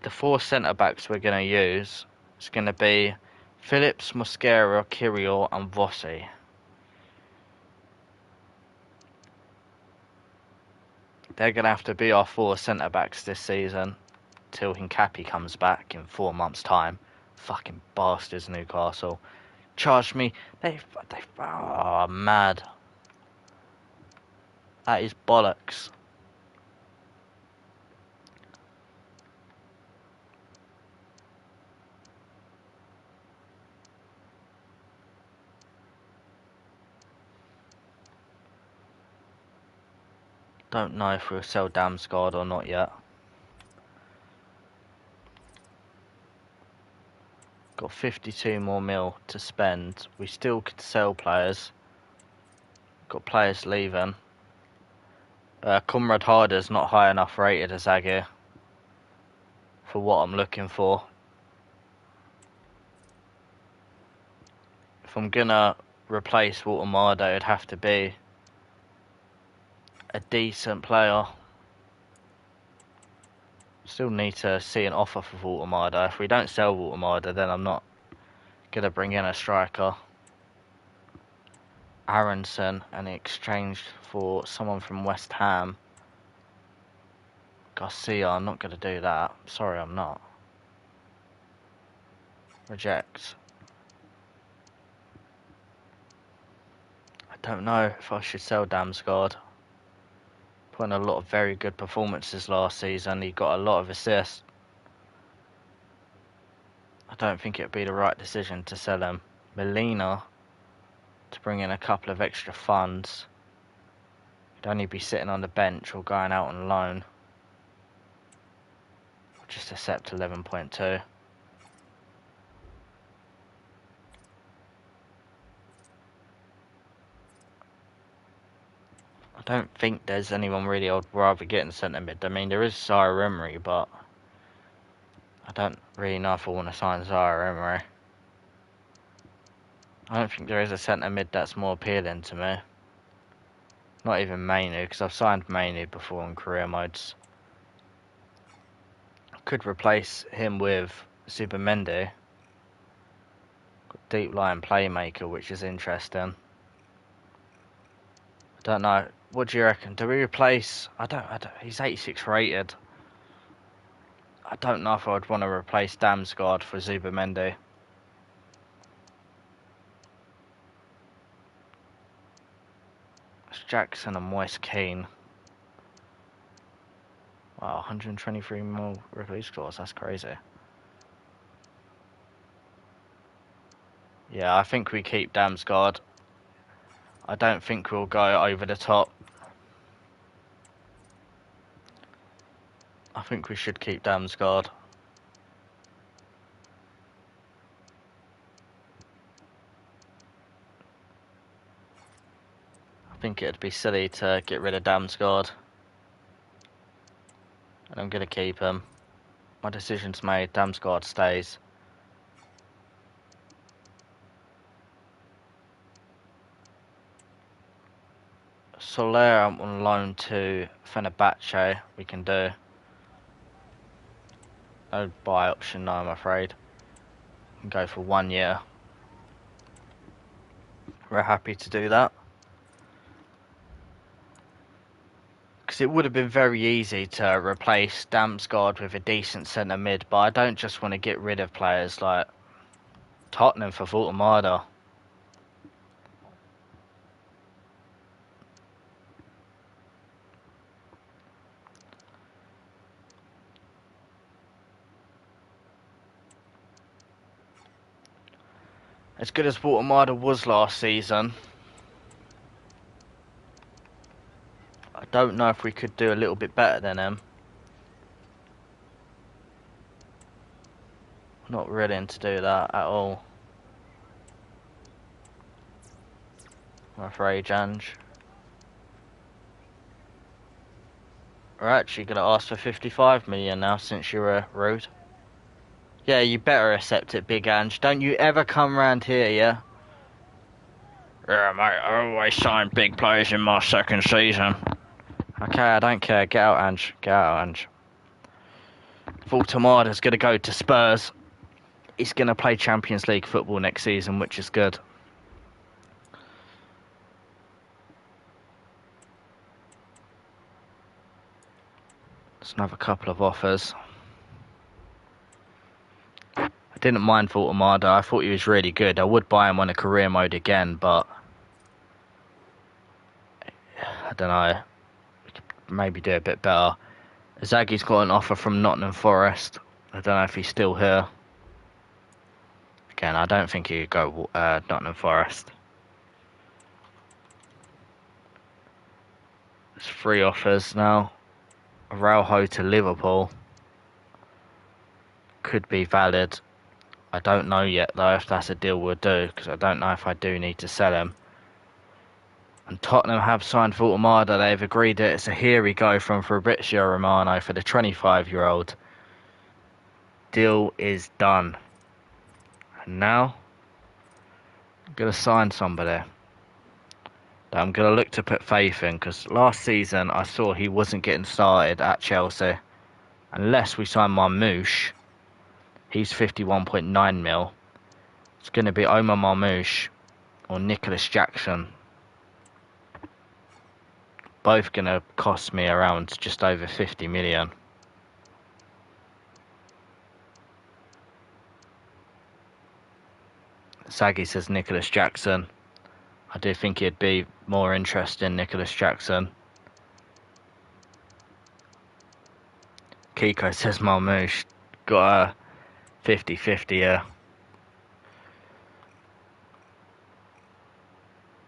The 4 centre-backs we're going to use is going to be Phillips, Mosquera, Kirill and Vossi. They're going to have to be our 4 centre-backs this season till Hincapié comes back in 4 months' time. Fucking bastards, Newcastle. Charged me. Oh, mad. That is bollocks. Don't know if we'll sell Damsgaard or not yet. Got 52 more mil to spend. We still could sell players. Got players leaving. Conrad Harder's not high enough rated as Agir for what I'm looking for. If I'm gonna replace Walter it'd have to be a decent player. Still need to see an offer for Walter. If we don't sell Walter, then I'm not gonna bring in a striker. Aronson, and he exchanged for someone from West Ham. Garcia, I'm not gonna do that. Sorry, I'm not. Reject. I don't know if I should sell Damsgaard. Put in a lot of very good performances last season. He got a lot of assists. I don't think it'd be the right decision to sell him. Molina to bring in a couple of extra funds. He'd only be sitting on the bench or going out on loan. Just accept 11.2. I don't think there's anyone really I'd rather get in centre mid. I mean, there is Zaire Emery, but I don't really know if I want to sign Zaire Emery. I don't think there is a centre mid that's more appealing to me. Not even Mainu, because I've signed Mainu before in career modes. I could replace him with Zubimendi. Deep line playmaker, which is interesting. I don't know. What do you reckon? Do we replace... I don't. He's 86 rated. I don't know if I'd want to replace Damsgaard for Zubimendi. It's Jackson and Moise Keane. Wow, 123 more release scores. That's crazy. Yeah, I think we keep Damsgaard. I don't think we'll go over the top. I think we should keep Damsgaard. I think it'd be silly to get rid of Damsgaard. And I'm going to keep him. My decision's made. Damsgaard stays. Soler on loan to Fenerbahce. We can do. No buy option, no, I'm afraid. We can go for 1 year. We're happy to do that. Because it would have been very easy to replace Damsgaard with a decent centre mid, but I don't just want to get rid of players like Tottenham for Voltemada. As good as Voltemada was last season, I don't know if we could do a little bit better than him. Not willing to do that at all. I'm afraid, Janj. We're actually going to ask for 55 million now since you were rude. Yeah, you better accept it, Big Ange. Don't you ever come round here, yeah? Yeah, mate, I always sign big players in my second season. Okay, I don't care. Get out, Ange. Get out, Ange. Voltemada's going to go to Spurs. He's going to play Champions League football next season, which is good. There's another couple of offers. I didn't mind Voltemada. I thought he was really good. I would buy him on a career mode again, but I don't know. We could maybe do a bit better. Zagi's got an offer from Nottingham Forest. I don't know if he's still here. Again, I don't think he could go Nottingham Forest. There's 3 offers now. Araujo to Liverpool. Could be valid. I don't know yet though if that's a deal we'll do, because I don't know if I do need to sell him. And Tottenham have signed Voltemada. They've agreed that it's a here we go from Fabrizio Romano for the 25-year-old. Deal is done. And now, I'm going to sign somebody that I'm going to look to put faith in, because last season I saw he wasn't getting started at Chelsea. Unless we sign Marmoush, he's 51.9 mil. It's going to be Omar Marmoush or Nicholas Jackson. Both going to cost me around just over 50 million. Saggy says Nicholas Jackson. I do think he'd be more interested in Nicholas Jackson. Kiko says Marmoush. Got a 50-50 here.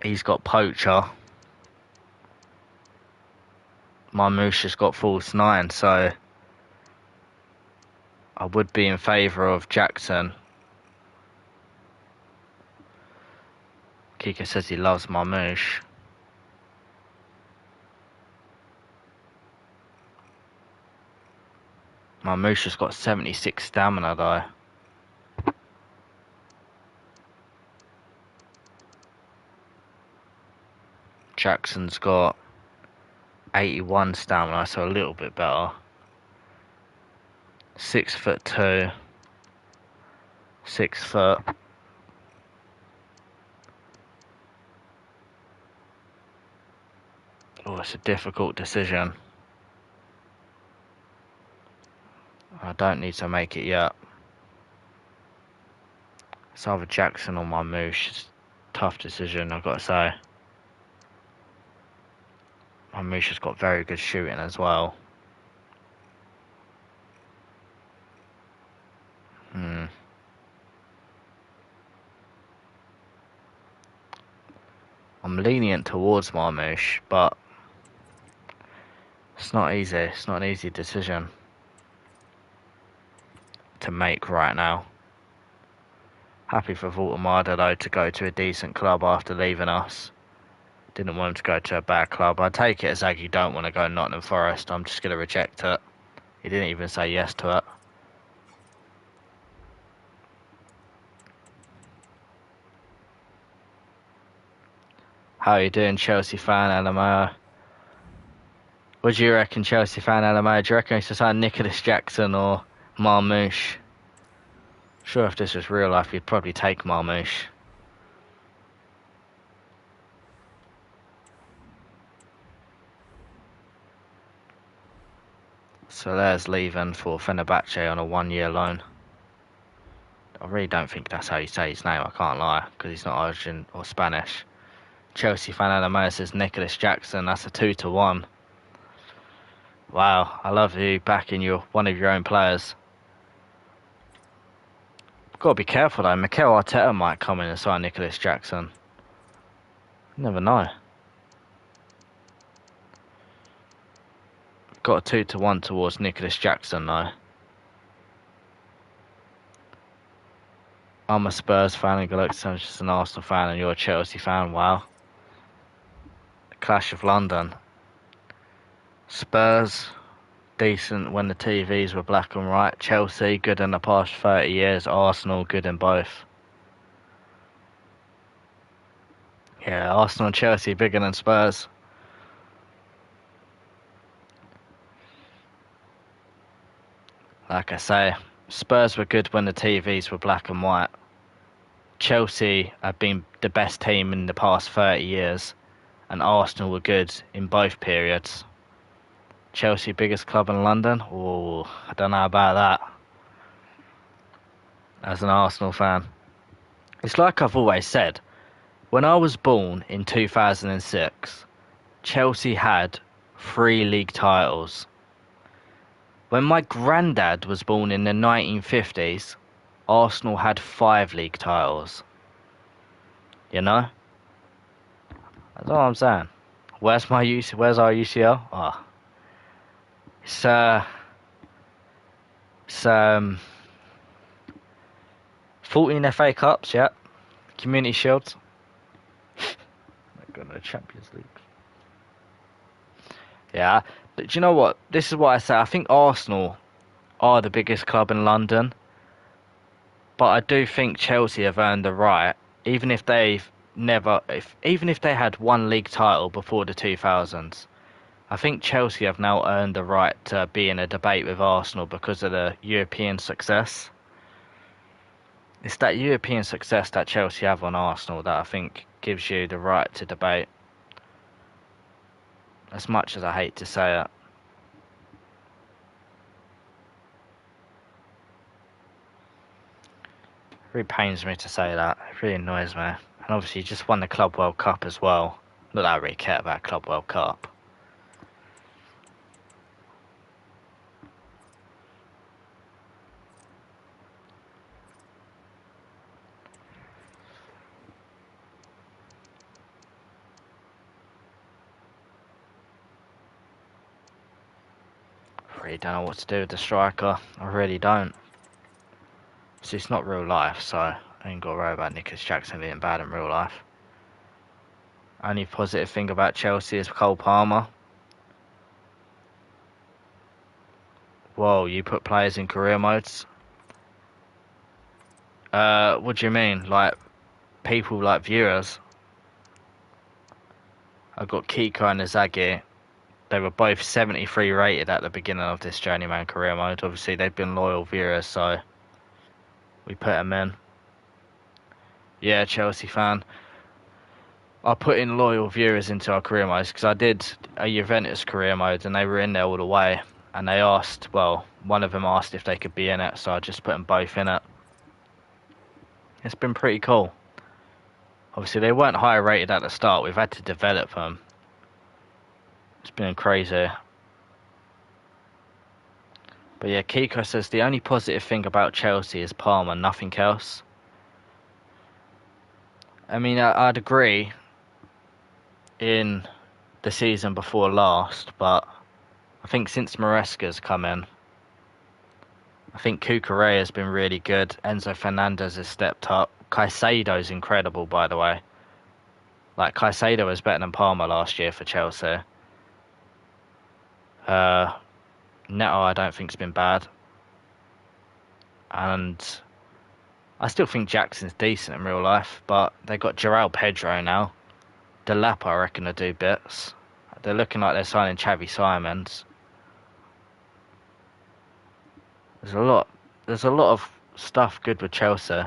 He's got Poacher. Marmoush has got false 9, so I would be in favour of Jackson. Kika says he loves Marmoush. Marmoush has got 76 stamina though. Jackson's got 81 stamina, so a little bit better. 6'2", 6 foot. Oh, it's a difficult decision. I don't need to make it yet. It's either Jackson or Marmoush. It's a tough decision, I've got to say. Marmoush has got very good shooting as well. I'm lenient towards Marmoush, but it's not easy. It's not an easy decision to make right now. Happy for Voltemada though to go to a decent club after leaving us. Didn't want him to go to a bad club. I take it as Aggie don't want to go Nottingham Forest. I'm just going to reject it. He didn't even say yes to it. How are you doing, Chelsea fan, LMO? What do you reckon, Chelsea fan, LMO? Do you reckon it's just like Nicholas Jackson or Marmoush? Sure, if this was real life, you'd probably take Marmoush. So there's leaving for Fenerbahce on a 1-year loan. I really don't think that's how you say his name, I can't lie, because he's not Argentine or Spanish. Chelsea fan LMO says Nicholas Jackson, that's a 2-1. Wow, I love you backing one of your own players. Got to be careful though, Mikel Arteta might come in and sign Nicholas Jackson. You never know. Got a 2-1 towards Nicholas Jackson though. I'm a Spurs fan and Galaxy just an Arsenal fan and you're a Chelsea fan, wow. The Clash of London. Spurs, decent when the TVs were black and white. Chelsea, good in the past 30 years. Arsenal, good in both. Yeah, Arsenal and Chelsea bigger than Spurs. Like I say, Spurs were good when the TVs were black and white. Chelsea have been the best team in the past 30 years, and Arsenal were good in both periods. Chelsea, biggest club in London? Oh, I don't know about that. As an Arsenal fan. It's like I've always said, when I was born in 2006, Chelsea had 3 league titles. When my granddad was born in the 1950s, Arsenal had 5 league titles. You know? That's all I'm saying. Where's our UCL? Oh. It's 14 FA Cups, yeah. Community Shields. Got no Champions League. Yeah, but do you know what? This is what I say. I think Arsenal are the biggest club in London, but I do think Chelsea have earned the right, even if they had 1 league title before the 2000s. I think Chelsea have now earned the right to be in a debate with Arsenal because of the European success. It's that European success that Chelsea have on Arsenal that I think gives you the right to debate. As much as I hate to say it. It really pains me to say that. It really annoys me. And obviously you just won the Club World Cup as well. Not that I really care about Club World Cup. really don't know what to do with the striker. I really don't. So it's not real life, so I ain't got to worry about Nicholas Jackson being bad in real life. Only positive thing about Chelsea is Cole Palmer. Whoa, you put players in career modes? What do you mean? Like, people like viewers? I've got Kiko and Inzaghi. They were both 73 rated at the beginning of this Journeyman career mode. Obviously, they've been loyal viewers, so we put them in. Yeah, Chelsea fan. I put in loyal viewers into our career modes because I did a Juventus career mode and they were in there all the way. And they asked, well, one of them asked if they could be in it, so I just put them both in it. It's been pretty cool. Obviously, they weren't high rated at the start. We've had to develop them. It's been crazy. But yeah, Kiko says the only positive thing about Chelsea is Palmer, nothing else. I mean, I'd agree in the season before last, but I think since Maresca's come in, I think Cucurella has been really good. Enzo Fernandez has stepped up. Caicedo's incredible, by the way. Like, Caicedo was better than Palmer last year for Chelsea. Neto, I don't think's been bad. And I still think Jackson's decent in real life, but they got João Pedro now. Delap, I reckon, will do bits. They're looking like they're signing Xavi Simons. There's a lot of stuff good with Chelsea.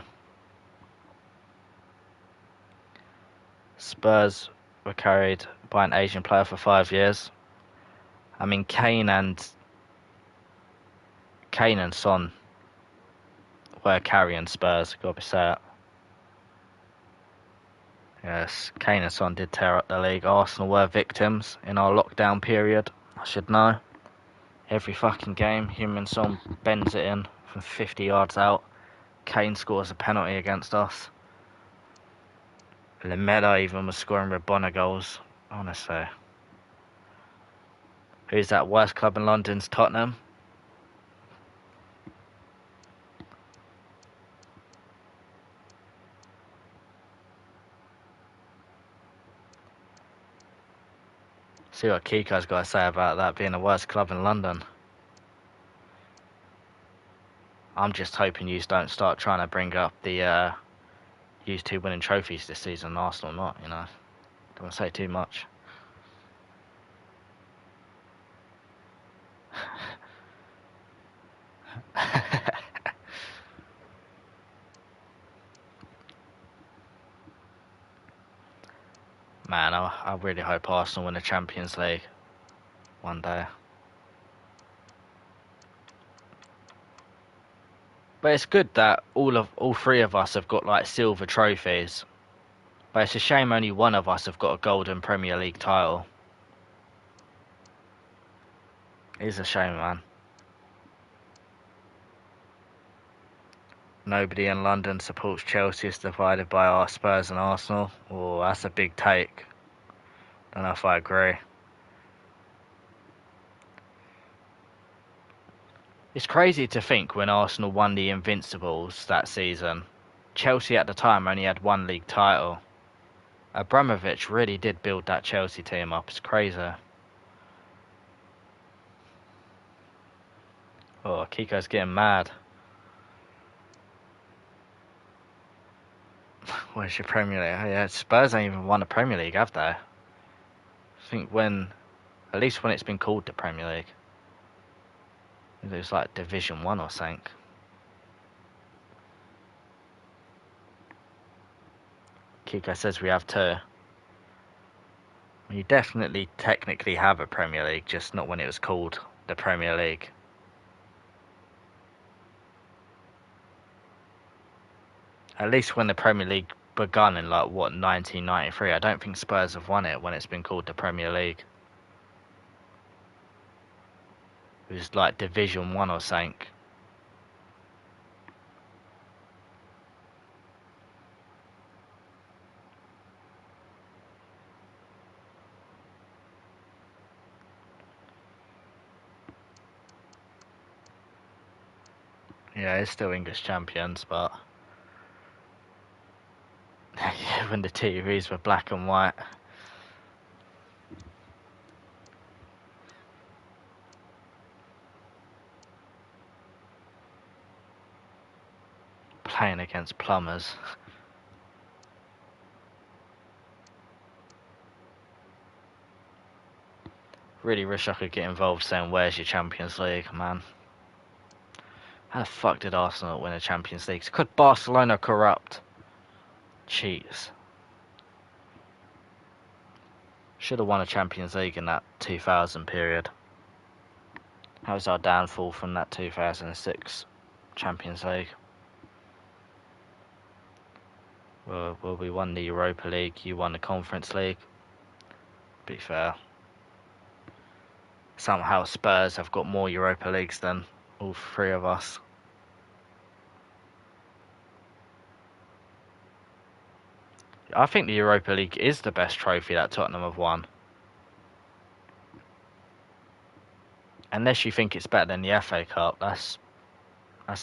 Spurs were carried by an Asian player for 5 years. I mean, Kane and Son were carrying Spurs, gotta say it. Yes, Kane and Son did tear up the league. Arsenal were victims in our lockdown period. I should know. Every fucking game, Heung-min Son bends it in from 50 yards out. Kane scores a penalty against us. Lamela even was scoring Rabona goals. Honestly. Who's that? Worst club in London's Tottenham? See what Kiko's got to say about that being the worst club in London. I'm just hoping you don't start trying to bring up the you two winning trophies this season, Arsenal not, you know. Don't want to say too much. Man, I really hope Arsenal win the Champions League one day. But it's good that all three of us have got like silver trophies. But it's a shame only one of us have got a golden Premier League title. It is a shame, man. Nobody in London supports Chelsea. It's divided by our Spurs and Arsenal. Oh, that's a big take. Don't know if I agree. It's crazy to think when Arsenal won the Invincibles that season, Chelsea at the time only had one league title. Abramovich really did build that Chelsea team up. It's crazy. Oh, Kiko's getting mad. Where's your Premier League? Oh, yeah, Spurs ain't even won the Premier League, have they? I think at least when it's been called the Premier League. It was like Division 1 or something. Kiko says we have two. You definitely technically have a Premier League, just not when it was called the Premier League. At least when the Premier League begun in 1993. I don't think Spurs have won it when it's been called the Premier League. It was like Division 1 or something. Yeah, it's still English champions, but yeah, when the TVs were black and white. Playing against plumbers. Really wish I could get involved saying, where's your Champions League, man? How the fuck did Arsenal win a Champions League? Could Barcelona corrupt? Cheats. Should have won a Champions League in that 2000 period. That was our downfall from that 2006 Champions League. Well, we won the Europa League, you won the Conference League. Be fair. Somehow Spurs have got more Europa Leagues than all three of us. I think the Europa League is the best trophy that Tottenham have won. Unless you think it's better than the FA Cup, that's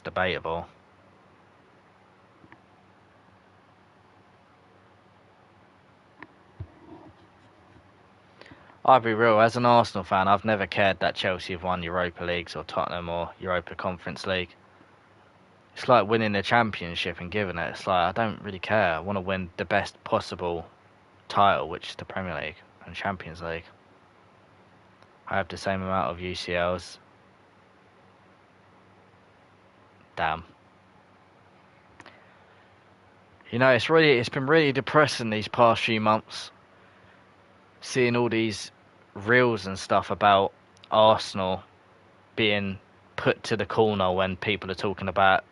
debatable. I'll be real, as an Arsenal fan, I've never cared that Chelsea have won Europa Leagues or Tottenham or Europa Conference League. It's like winning the championship and giving it. It's like, I don't really care. I want to win the best possible title, which is the Premier League and Champions League. I have the same amount of UCLs. Damn. You know, it's been really depressing these past few months. Seeing all these reels and stuff about Arsenal being put to the corner when people are talking about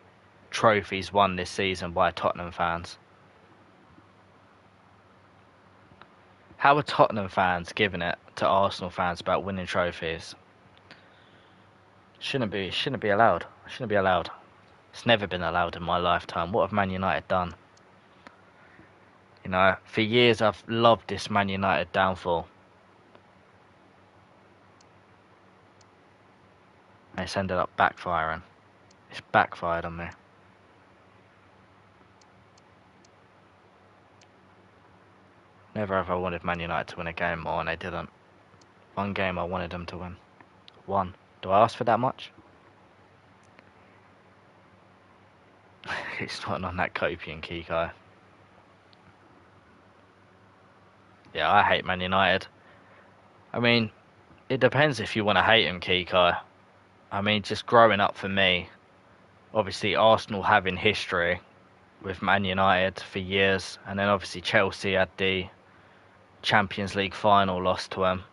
trophies won this season by Tottenham fans. How are Tottenham fans giving it to Arsenal fans about winning trophies? Shouldn't be allowed. Shouldn't be allowed. It's never been allowed in my lifetime. What have Man United done? You know, for years I've loved this Man United downfall. It's ended up backfiring. It's backfired on me. Never have I wanted Man United to win a game more, and they didn't. One game I wanted them to win. One. Do I ask for that much? It's not on that Kopi and Kiko. Yeah, I hate Man United. I mean, it depends if you want to hate him, Kiko. I mean, just growing up for me, obviously Arsenal having history with Man United for years, and then obviously Chelsea had the Champions League final lost to them.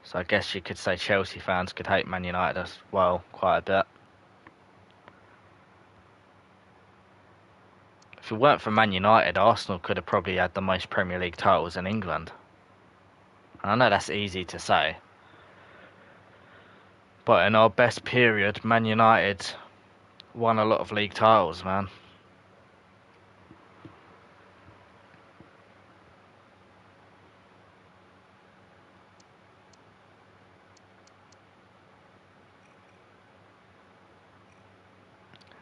So I guess you could say Chelsea fans could hate Man United as well, quite a bit. If it weren't for Man United, Arsenal could have probably had the most Premier League titles in England. And I know that's easy to say. But in our best period, Man United won a lot of league titles, man.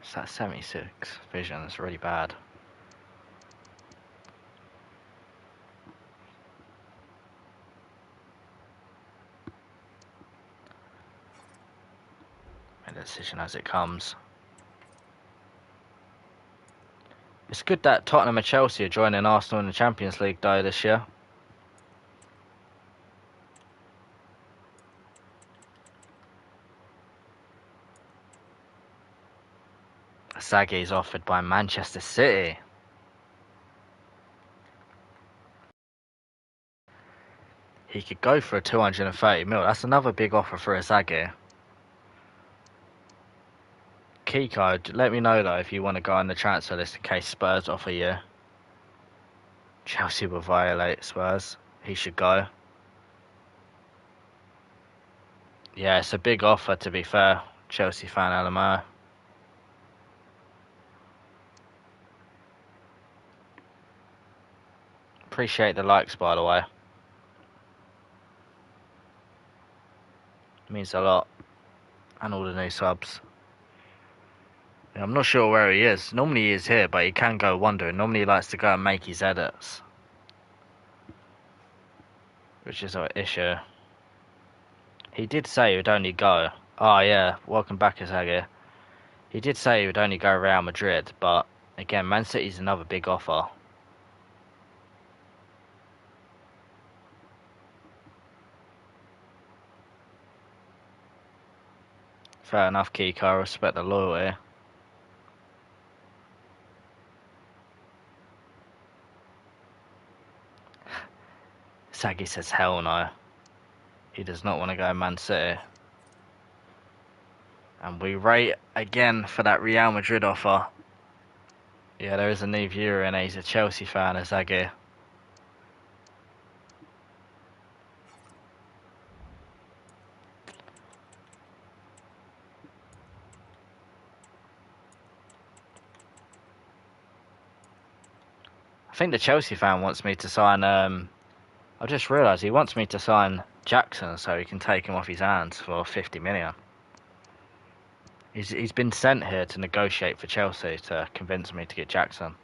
It's that 76 vision is really bad. Make the decision as it comes. It's good that Tottenham and Chelsea are joining Arsenal in the Champions League though this year. Sagi is offered by Manchester City. He could go for a 230 mil. That's another big offer for Inzaghi. Kiko, let me know though if you want to go on the transfer list in case Spurs offer you. Chelsea will violate Spurs. He should go. Yeah, it's a big offer to be fair. Chelsea fan Alamo. Appreciate the likes by the way. It means a lot. And all the new subs. Yeah, I'm not sure where he is. Normally he is here, but he can go wandering. Normally he likes to go and make his edits. Which is an issue. He did say he would only go. Oh yeah, welcome back, Izagi. He did say he would only go Real Madrid, but again, Man City's another big offer. Fair enough, Kiko. I respect the loyalty. Sagi says hell no. He does not want to go Man City. And we rate again for that Real Madrid offer. Yeah, there is a new viewer and he's a Chelsea fan, Izagi. I think the Chelsea fan wants me to sign, I just realised he wants me to sign Jackson so he can take him off his hands for 50 million. He's been sent here to negotiate for Chelsea to convince me to get Jackson.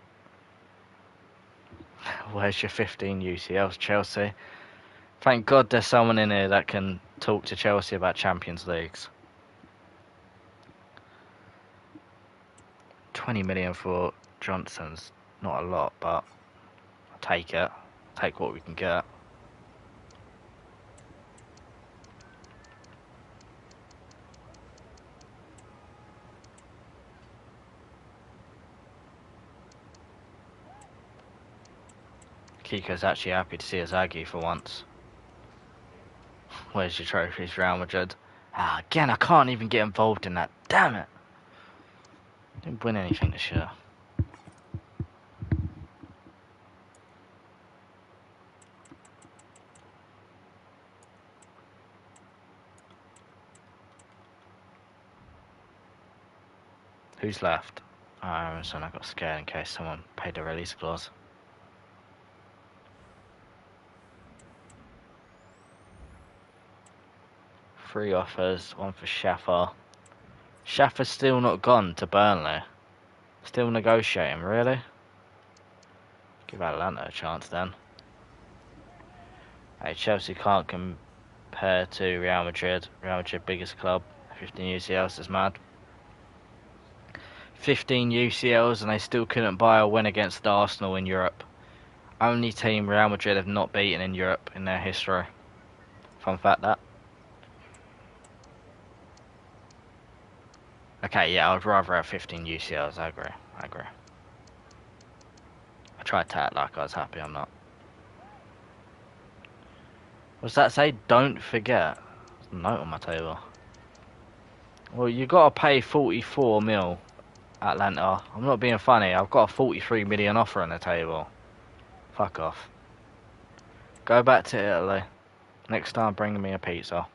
Where's your 15 UCLs, Chelsea? Thank God there's someone in here that can talk to Chelsea about Champions Leagues. 20 million for Johnson's not a lot, but I'll take it. Take what we can get. Kiko's actually happy to see Izagi for once. Where's your trophies, Real Madrid? Ah, again, I can't even get involved in that. Damn it! Didn't win anything this year. Who's left? Oh, Emerson, I got scared in case someone paid the release clause. Three offers, one for Schaffer. Schaffer's still not gone to Burnley. Still negotiating, really? Give Atlanta a chance then. Hey, Chelsea can't compare to Real Madrid. Real Madrid, biggest club. 15 UCLs is mad. 15 UCLs and they still couldn't buy a win against Arsenal in Europe. Only team Real Madrid have not beaten in Europe in their history. Fun fact that. Okay, yeah, I'd rather have 15 UCLs, I agree. I tried to act like I was happy, I'm not. What's that say? Don't forget. There's a note on my table. Well, you gotta pay 44 mil, Atlanta. I'm not being funny, I've got a 43 million offer on the table. Fuck off. Go back to Italy. Next time, bring me a pizza.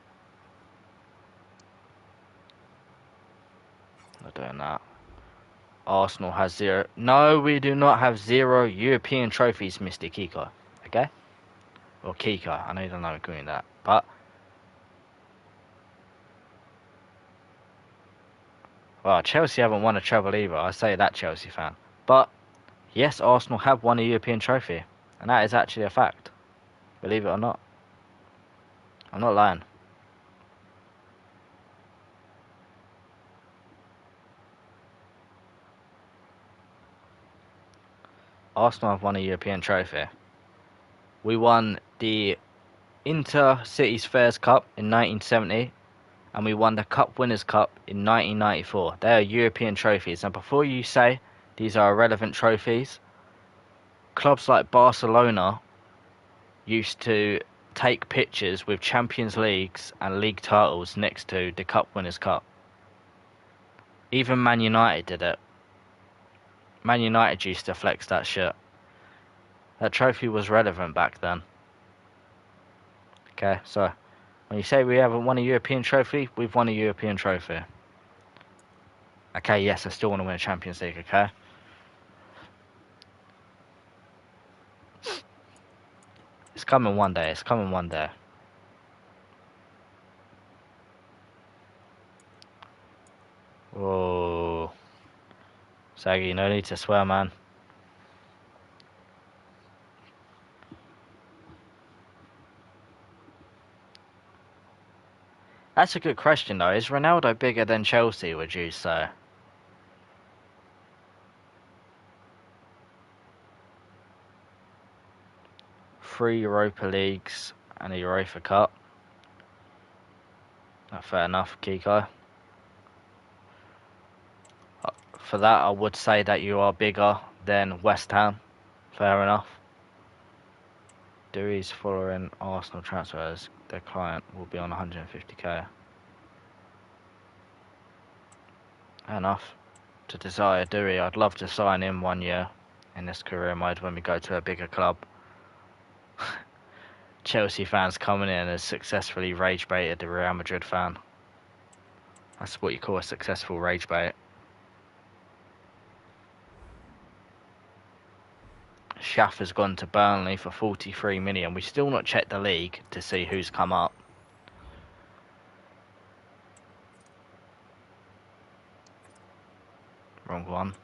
Not doing that. Arsenal has 0. No, we do not have 0 European trophies, Mr. Kiko. Okay? Or Kiko. I know you don't know me calling that. But well, Chelsea haven't won a treble either. I say that, Chelsea fan. But yes, Arsenal have won a European trophy. And that is actually a fact. Believe it or not. I'm not lying. Arsenal have won a European trophy. We won the Inter-Cities Fairs Cup in 1970. And we won the Cup Winners' Cup in 1994. They are European trophies. And before you say these are irrelevant trophies, clubs like Barcelona used to take pictures with Champions Leagues and league titles next to the Cup Winners' Cup. Even Man United did it. Man United used to flex that shit. That trophy was relevant back then. Okay, so when you say we haven't won a European trophy, we've won a European trophy. Okay, yes, I still want to win a Champions League, okay? It's coming one day, it's coming one day. Zaggy, no need to swear, man. That's a good question, though. Is Ronaldo bigger than Chelsea, would you say? 3 Europa Leagues and a UEFA Cup. Fair enough, Kiko. For that, I would say that you are bigger than West Ham. Fair enough. Dewey's following Arsenal transfers. Their client will be on 150k. Fair enough. To desire Dewey, I'd love to sign him 1 year in this career mode when we go to a bigger club. Chelsea fans coming in has successfully rage baited the Real Madrid fan. That's what you call a successful rage bait. Schaff has gone to Burnley for 43 million. We've still not checked the league to see who's come up. Wrong one.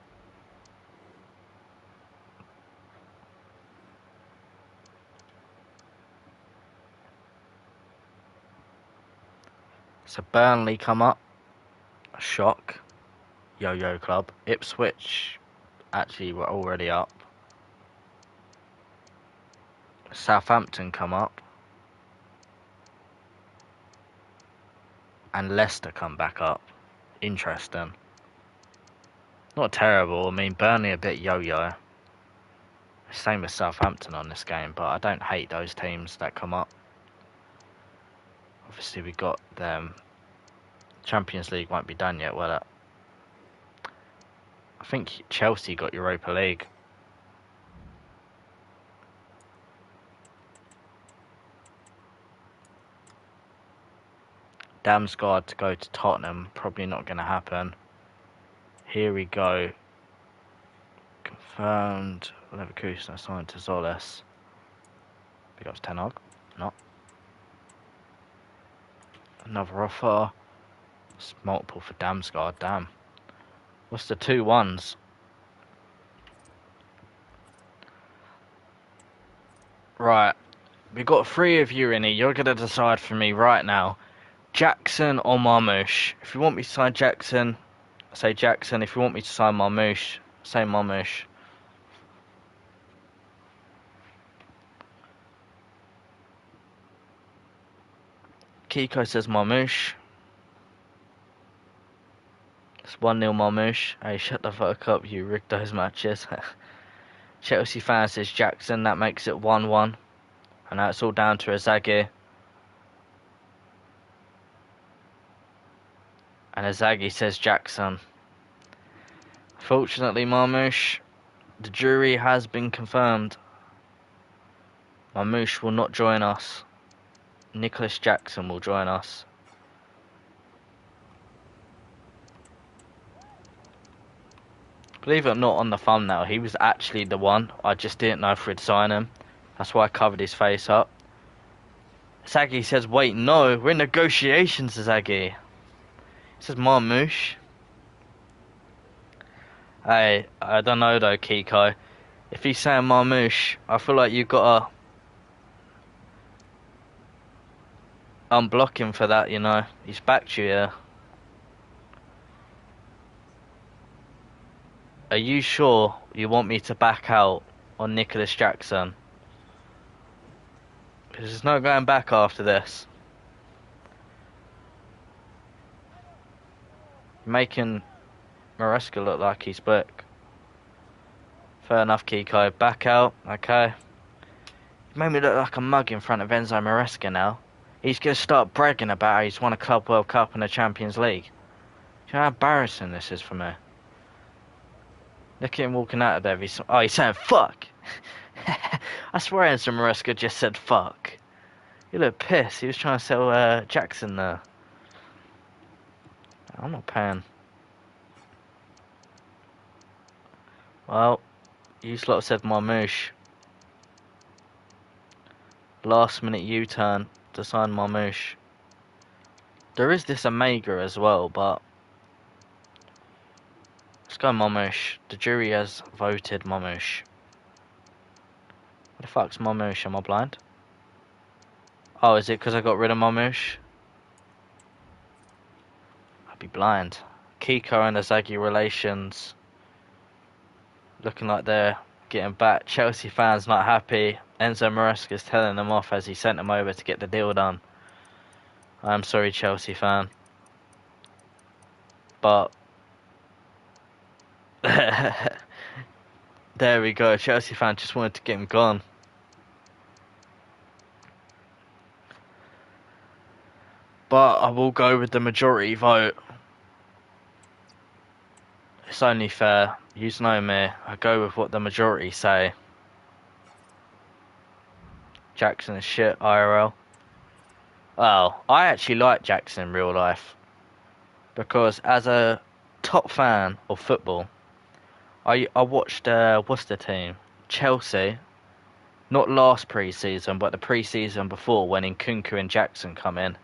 So Burnley come up. Shock. Yo-Yo Club. Ipswich actually were already up. Southampton come up. And Leicester come back up. Interesting. Not terrible. I mean, Burnley a bit yo-yo. Same as Southampton on this game, but I don't hate those teams that come up. Obviously, we got them. Champions League won't be done yet, will it? I think Chelsea got Europa League. Damsgaard to go to Tottenham, probably not going to happen. Here we go. Confirmed. Leverkusen assigned to Zolis. Big ups Ten Hag. Not. Another offer. It's multiple for Damsgaard. Damn. What's the 2 1s? Right. We got 3 of you in here. You're going to decide for me right now. Jackson or Marmoush? If you want me to sign Jackson, say Jackson. If you want me to sign Marmoush, say Marmoush. Kiko says Marmoush. It's 1-0 Marmoush. Hey, shut the fuck up, you rigged those matches. Chelsea fan says Jackson. That makes it 1-1. And now it's all down to Azagi. And Azagi says Jackson. Fortunately, Marmoush, the jury has been confirmed. Marmoush will not join us. Nicholas Jackson will join us. Believe it or not, on the thumbnail, he was actually the one. I just didn't know if we'd sign him. That's why I covered his face up. Zaggy says, wait, no, we're in negotiations, Zaggy. He says Marmoush. Hey, I don't know though, Kiko. If he's saying Marmoush, I feel like you've got to unblock him for that, you know. He's backed you here. Are you sure you want me to back out on Nicholas Jackson? Because there's no going back after this. You're making Maresca look like he's back. Fair enough, Kiko. Back out, okay. You made me look like a mug in front of Enzo Maresca now. He's going to start bragging about how he's won a Club World Cup and a Champions League. Do you know how embarrassing this is for me? Look at him walking out of there. He's saying fuck. I swear Enzo Maresca just said fuck. He looked pissed. He was trying to sell Jackson there. I'm not paying. Well, you lot said Marmoush. Last minute U-turn to sign Marmoush. There is this Omega as well, but Let's go Momush. The jury has voted Momush. What the fuck's Momush? Am I blind? Oh, is it because I got rid of Momush? I'd be blind. Kiko and Azagi relations looking like they're getting back. Chelsea fans not happy. Enzo Maresca's telling them off as he sent them over to get the deal done. I'm sorry, Chelsea fan. But there we go. Chelsea fan just wanted to get him gone. But I will go with the majority vote. It's only fair. You know me. I go with what the majority say. Jackson is shit, IRL. Well, I actually like Jackson in real life. Because as a top fan of football, I watched, what's the team? Chelsea. Not last pre-season, but the pre-season before when Nkunku and Jackson come in.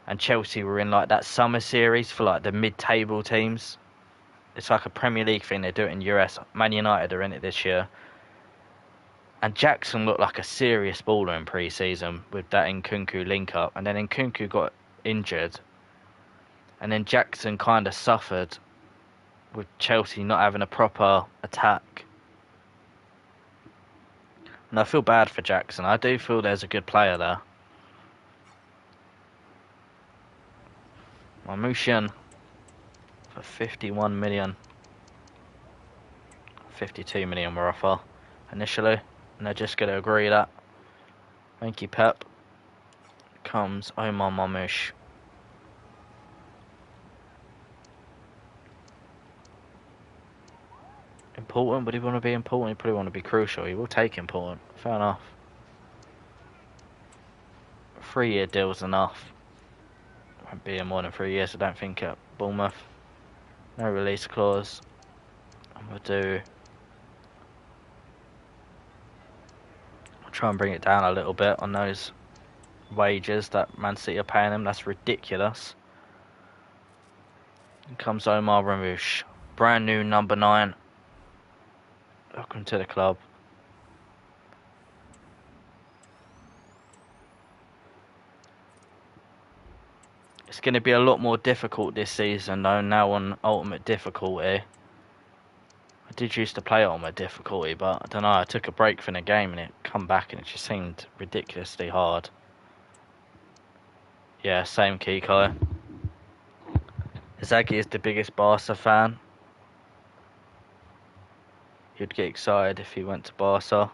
And Chelsea were in like that summer series for like the mid-table teams. It's like a Premier League thing, they do it in US. Man United are in it this year. And Jackson looked like a serious baller in pre-season with that Nkunku link-up. And then Nkunku got injured. And then Jackson kind of suffered with Chelsea not having a proper attack. And I feel bad for Jackson. I do feel there's a good player there. Marmushian for 51 million. 52 million were offer initially. And they're just going to agree that. Thank you, Pep. Comes Omar Marmoush. Important? Would he want to be important? He probably want to be crucial. He will take important. Fair enough. 3-year deal's enough. Won't be in more than 3 years, I don't think, at Bournemouth. No release clause. And we'll do... I'll try and bring it down a little bit on those wages that Man City are paying him. That's ridiculous. In comes Omar Marmoush. Brand new number 9. Welcome to the club. It's going to be a lot more difficult this season though, now on Ultimate Difficulty. I did used to play Ultimate Difficulty, but I don't know, I took a break from the game and it come back and it just seemed ridiculously hard. Yeah, same Kiko. Izagi is the biggest Barca fan. He'd get excited if he went to Barca.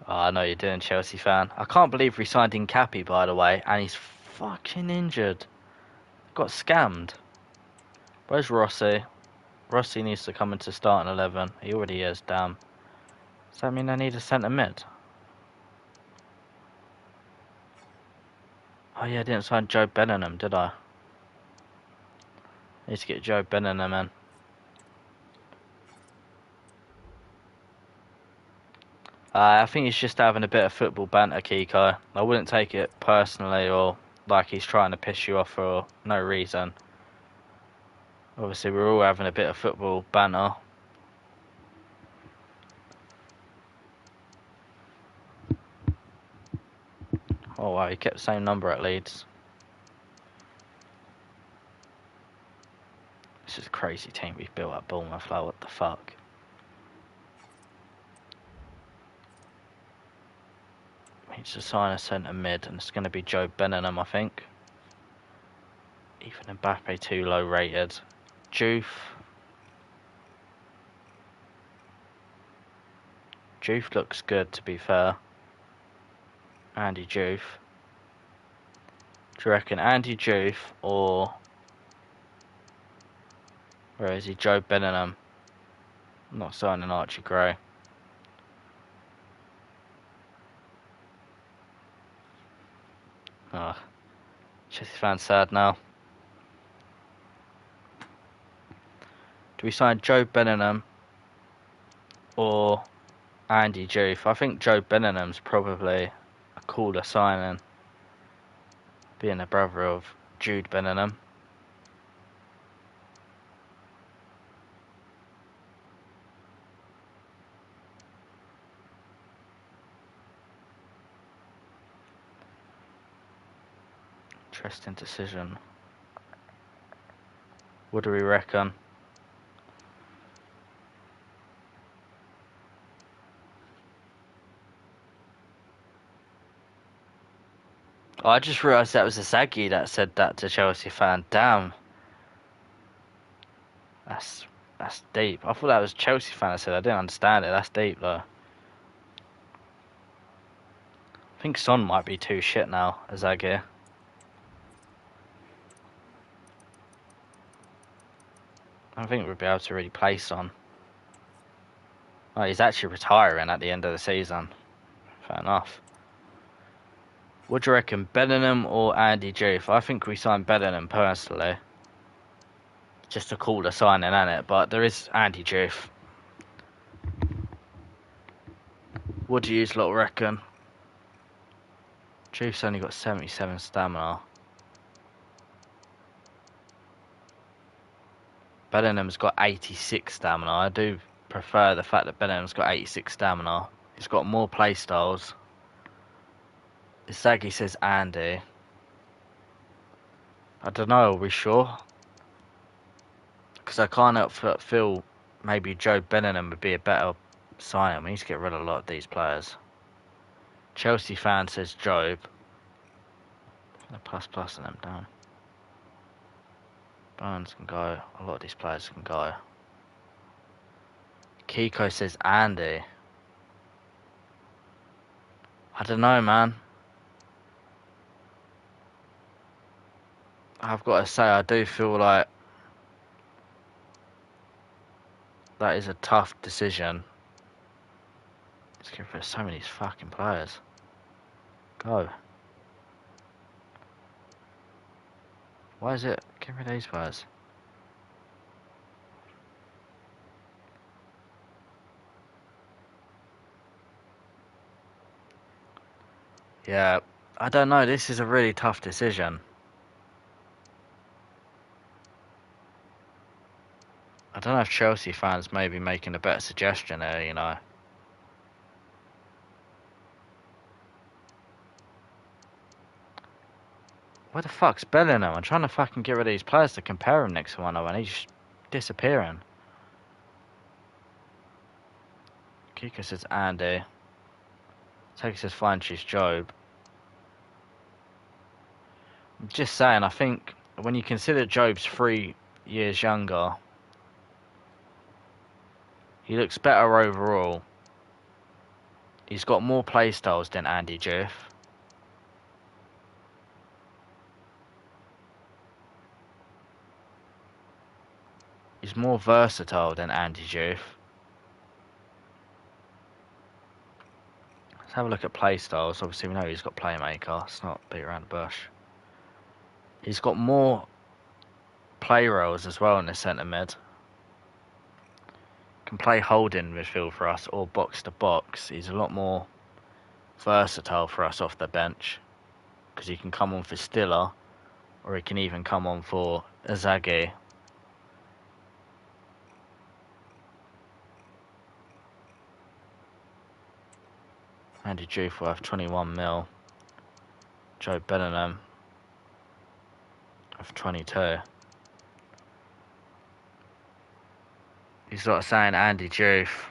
Oh, I know you're doing, Chelsea fan. I can't believe we signed in Cappy, by the way, and he's fucking injured. Got scammed. Where's Rossi? Rossi needs to come into starting 11. He already is, damn. Does that mean I need a centre mid? Oh yeah, I didn't sign Joe Bellingham, did I? Need to get Joe Bellingham in. I think he's just having a bit of football banter, Kiko. I wouldn't take it personally or like he's trying to piss you off for no reason. Obviously, we're all having a bit of football banter. Oh wow, he kept the same number at Leeds. This is a crazy team we've built at Bournemouth, like what the fuck. Needs to sign a centre mid, and it's going to be Joe Bellingham, I think. Even Mbappe too low rated. Juve. Juve looks good, to be fair. Andy Juve. Do you reckon Andy Juve or... Where is he? Joe Bellingham. I'm not signing Archie Gray. Ah, Chelsea fans sad now. Do we sign Joe Bellingham or Andy Juve? I think Joe Bellingham's probably a cooler signing, being the brother of Jude Bellingham. Interesting decision. What do we reckon? Oh, I just realised that was Zaggy that said that to Chelsea fan. Damn. That's deep. I thought that was Chelsea fan that said. I didn't understand it. That's deep though. I think Son might be too shit now, Zaggy. I don't think we'll be able to really play Son. Oh, he's actually retiring at the end of the season. Fair enough. What do you reckon, Bellingham or Andy Juve? I think we signed Bellingham personally. Just a cooler signing, isn't it? But there is Andy Juve. What do you lot reckon? Juve's only got 77 stamina. Bellingham's got 86 stamina. I do prefer the fact that Bellingham's got 86 stamina. He's got more play styles. Isagi says Andy. I don't know, are we sure? Because I can't help but feel maybe Joe Bellingham would be a better signing. We need to get rid of a lot of these players. Chelsea fan says Job. Plus and them down. Burns can go. A lot of these players can go. Kiko says Andy. I don't know, man. I've got to say, I do feel like that is a tough decision. Let's get rid of so many of these fucking players. Go. Why is it? Get rid of these players. Yeah, I don't know. This is a really tough decision. I don't know if Chelsea fans may be making a better suggestion there, you know. Where the fuck's Bellingham? I'm trying to fucking get rid of these players to compare him next to one another, and he's just disappearing. Kika says Andy. Take says fine, choose Job. I'm just saying, I think when you consider Job's 3 years younger, he looks better overall. He's got more play styles than Andy Juve. He's more versatile than Andy Juve. Let's have a look at play styles. Obviously, we know he's got playmaker. Let's not beat around the bush. He's got more play roles as well in the centre mid. Can play holding midfield for us or box to box. He's a lot more versatile for us off the bench because he can come on for Stiller or he can even come on for Azagi. Andy Juve worth 21 mil. Joe Bellingham of 22. He's sort of saying Andy Juve.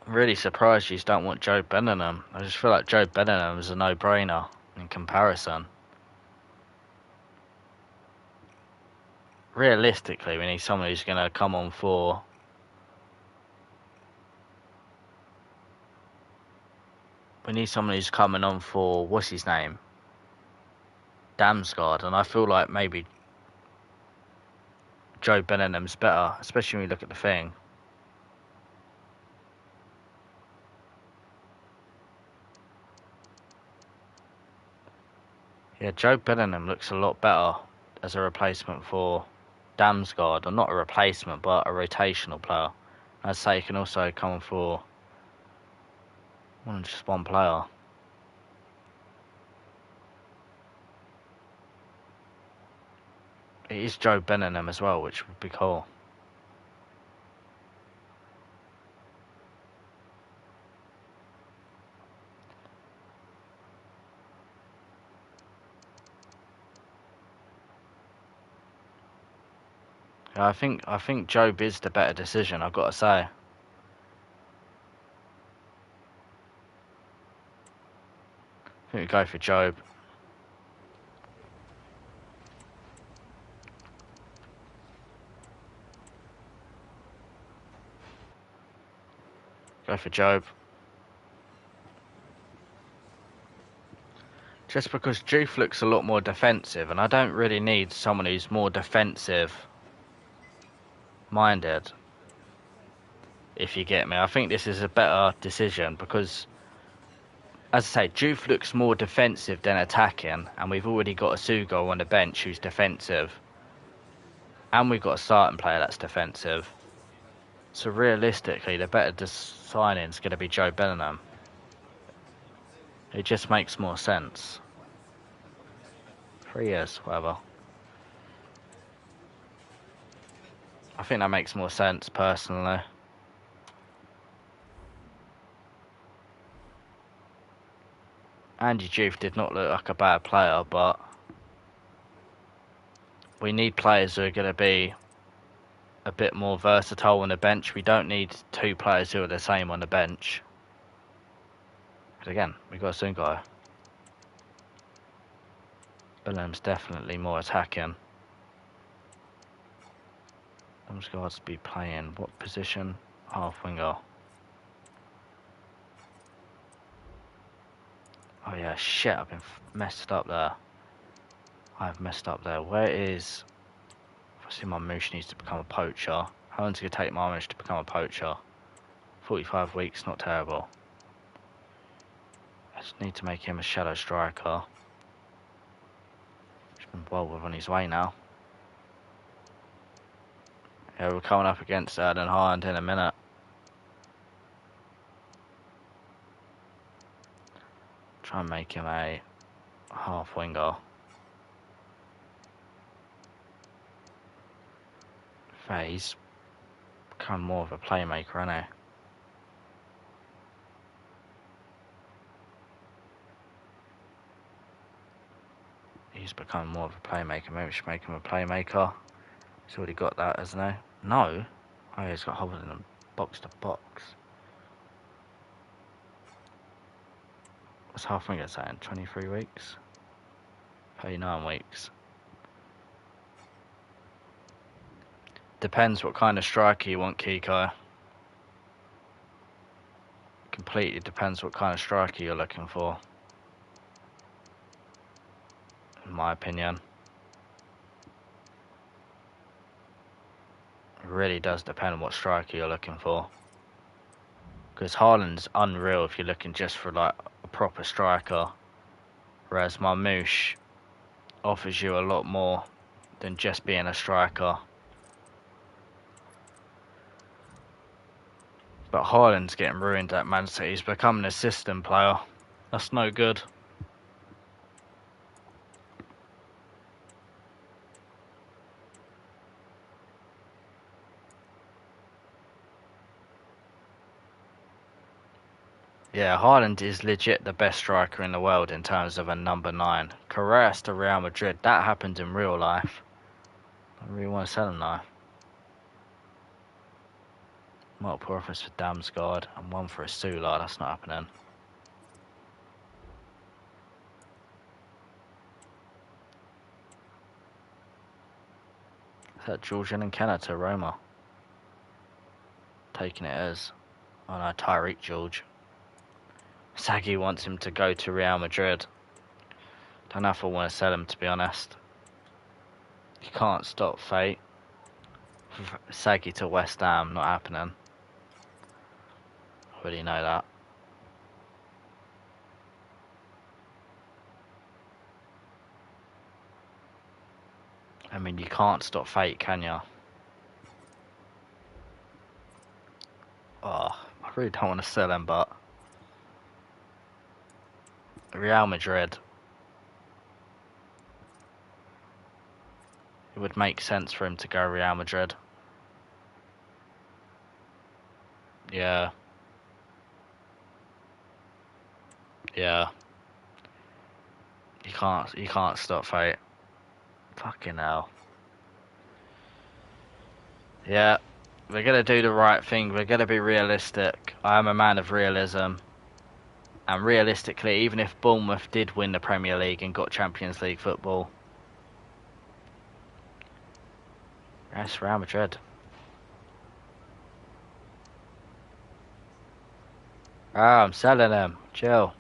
I'm really surprised you don't want Joe Bellingham. I just feel like Joe Bellingham is a no-brainer in comparison. Realistically, we need someone who's going to come on for... We need someone who's coming on for... What's his name? Damsgaard. And I feel like maybe Joe Bellingham's better, especially when you look at the thing. Yeah, Joe Bellingham looks a lot better as a replacement for Damsgaard. Or not a replacement, but a rotational player. I'd say he can also come for more than just one player. It is Joe Bellingham as well, which would be cool. I think Job is the better decision, I've got to say. I think we go for Job. Go for Job. Just because Juve looks a lot more defensive, and I don't really need someone who's more defensive minded, if you get me. I think this is a better decision because, as I say, Juve looks more defensive than attacking, and we've already got a Sugo on the bench who's defensive, and we've got a starting player that's defensive. So realistically, the better signing is going to be Joe Bellingham. It just makes more sense. 3 years, whatever. I think that makes more sense, personally. Andy Juve did not look like a bad player, but we need players who are going to be a bit more versatile on the bench. We don't need 2 players who are the same on the bench. Because again, we've got a Sungai. Bellingham's definitely more attacking. Those guys be playing what position? Half winger. Oh yeah, shit, I've been messed up there. I've messed up there. Where is... I see my moosh needs to become a poacher. How long is it going to take my moosh to become a poacher? 45 weeks, not terrible. I just need to make him a shadow striker. He's been well on his way now. Yeah, we're coming up against Erling Haaland in a minute. Try and make him a half winger. He's become more of a playmaker, isn't he? He's become more of a playmaker. Maybe we should make him a playmaker. He's already got that, hasn't he? No. Oh, he's got holding them box to box. What's half winger saying? 23 weeks? 39 weeks. Depends what kind of striker you want, Kiko. Completely depends what kind of striker you're looking for. In my opinion. It really does depend on what striker you're looking for. Because Haaland's unreal if you're looking just for like a proper striker. Whereas Marmoush offers you a lot more than just being a striker. But Haaland's getting ruined at Man City. He's become an assistant player. That's no good. Yeah, Haaland is legit the best striker in the world in terms of a number 9. Carreras to Real Madrid, that happened in real life. I really want to sell him now. Multiple offers for Damsgaard and one for a Sula, that's not happening. Is that Georgian and Kenner to Roma? Taking it as. Oh no, Tyreek George. Saggy wants him to go to Real Madrid. Don't know if I want to sell him, to be honest. You can't stop fate. Saggy to West Ham, not happening. I already know that. I mean, you can't stop fate, can you? Oh, I really don't want to sell him, but Real Madrid. it would make sense for him to go Real Madrid. Yeah. Yeah. You can't stop fate. Fucking hell. Yeah. We're gonna do the right thing. We're gonna be realistic. I am a man of realism. And realistically, even if Bournemouth did win the Premier League and got Champions League football, that's Real Madrid. Ah, I'm selling them. Chill.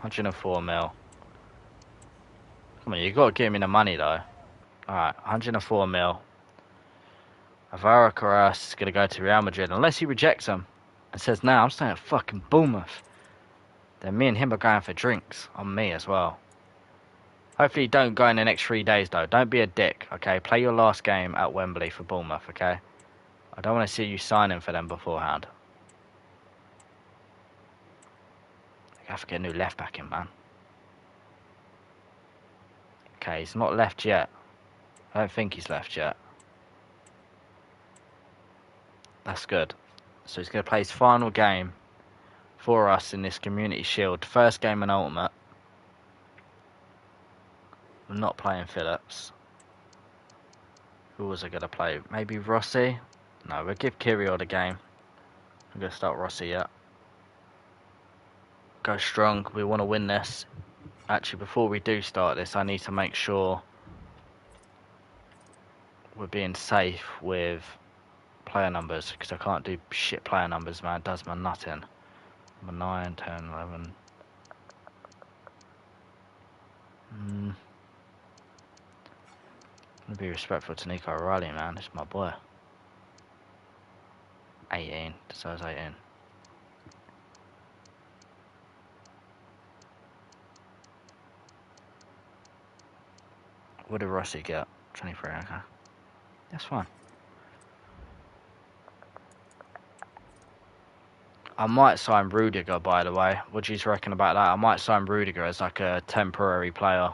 £104 million. Come on, you got to give me the money though. Alright, £104 million. Alvaro Carras is going to go to Real Madrid unless he rejects them and says, "No, I'm staying at fucking Bournemouth." Then me and him are going for drinks on me as well. Hopefully, don't go in the next 3 days though. Don't be a dick, okay? Play your last game at Wembley for Bournemouth, okay? I don't want to see you signing for them beforehand. I have to get a new left back in, man. Okay, he's not left yet. I don't think he's left yet. That's good. So he's going to play his final game for us in this Community Shield. First game in Ultimate. I'm not playing Phillips. Who was I going to play? Maybe Rossi? No, we'll give Kirill the game. I'm going to start Rossi yet. Go strong. We want to win this. Actually, before we do start this, I need to make sure we're being safe with player numbers, because I can't do shit player numbers, man. It does my nut in. Number 9, 10, 11. I'm gonna be respectful to Nico O'Reilly, man. It's my boy. 18. Deserves 18. What did Rossi get? 23, okay. That's fine. I might sign Rudiger, by the way. What do you reckon about that? I might sign Rudiger as like a temporary player.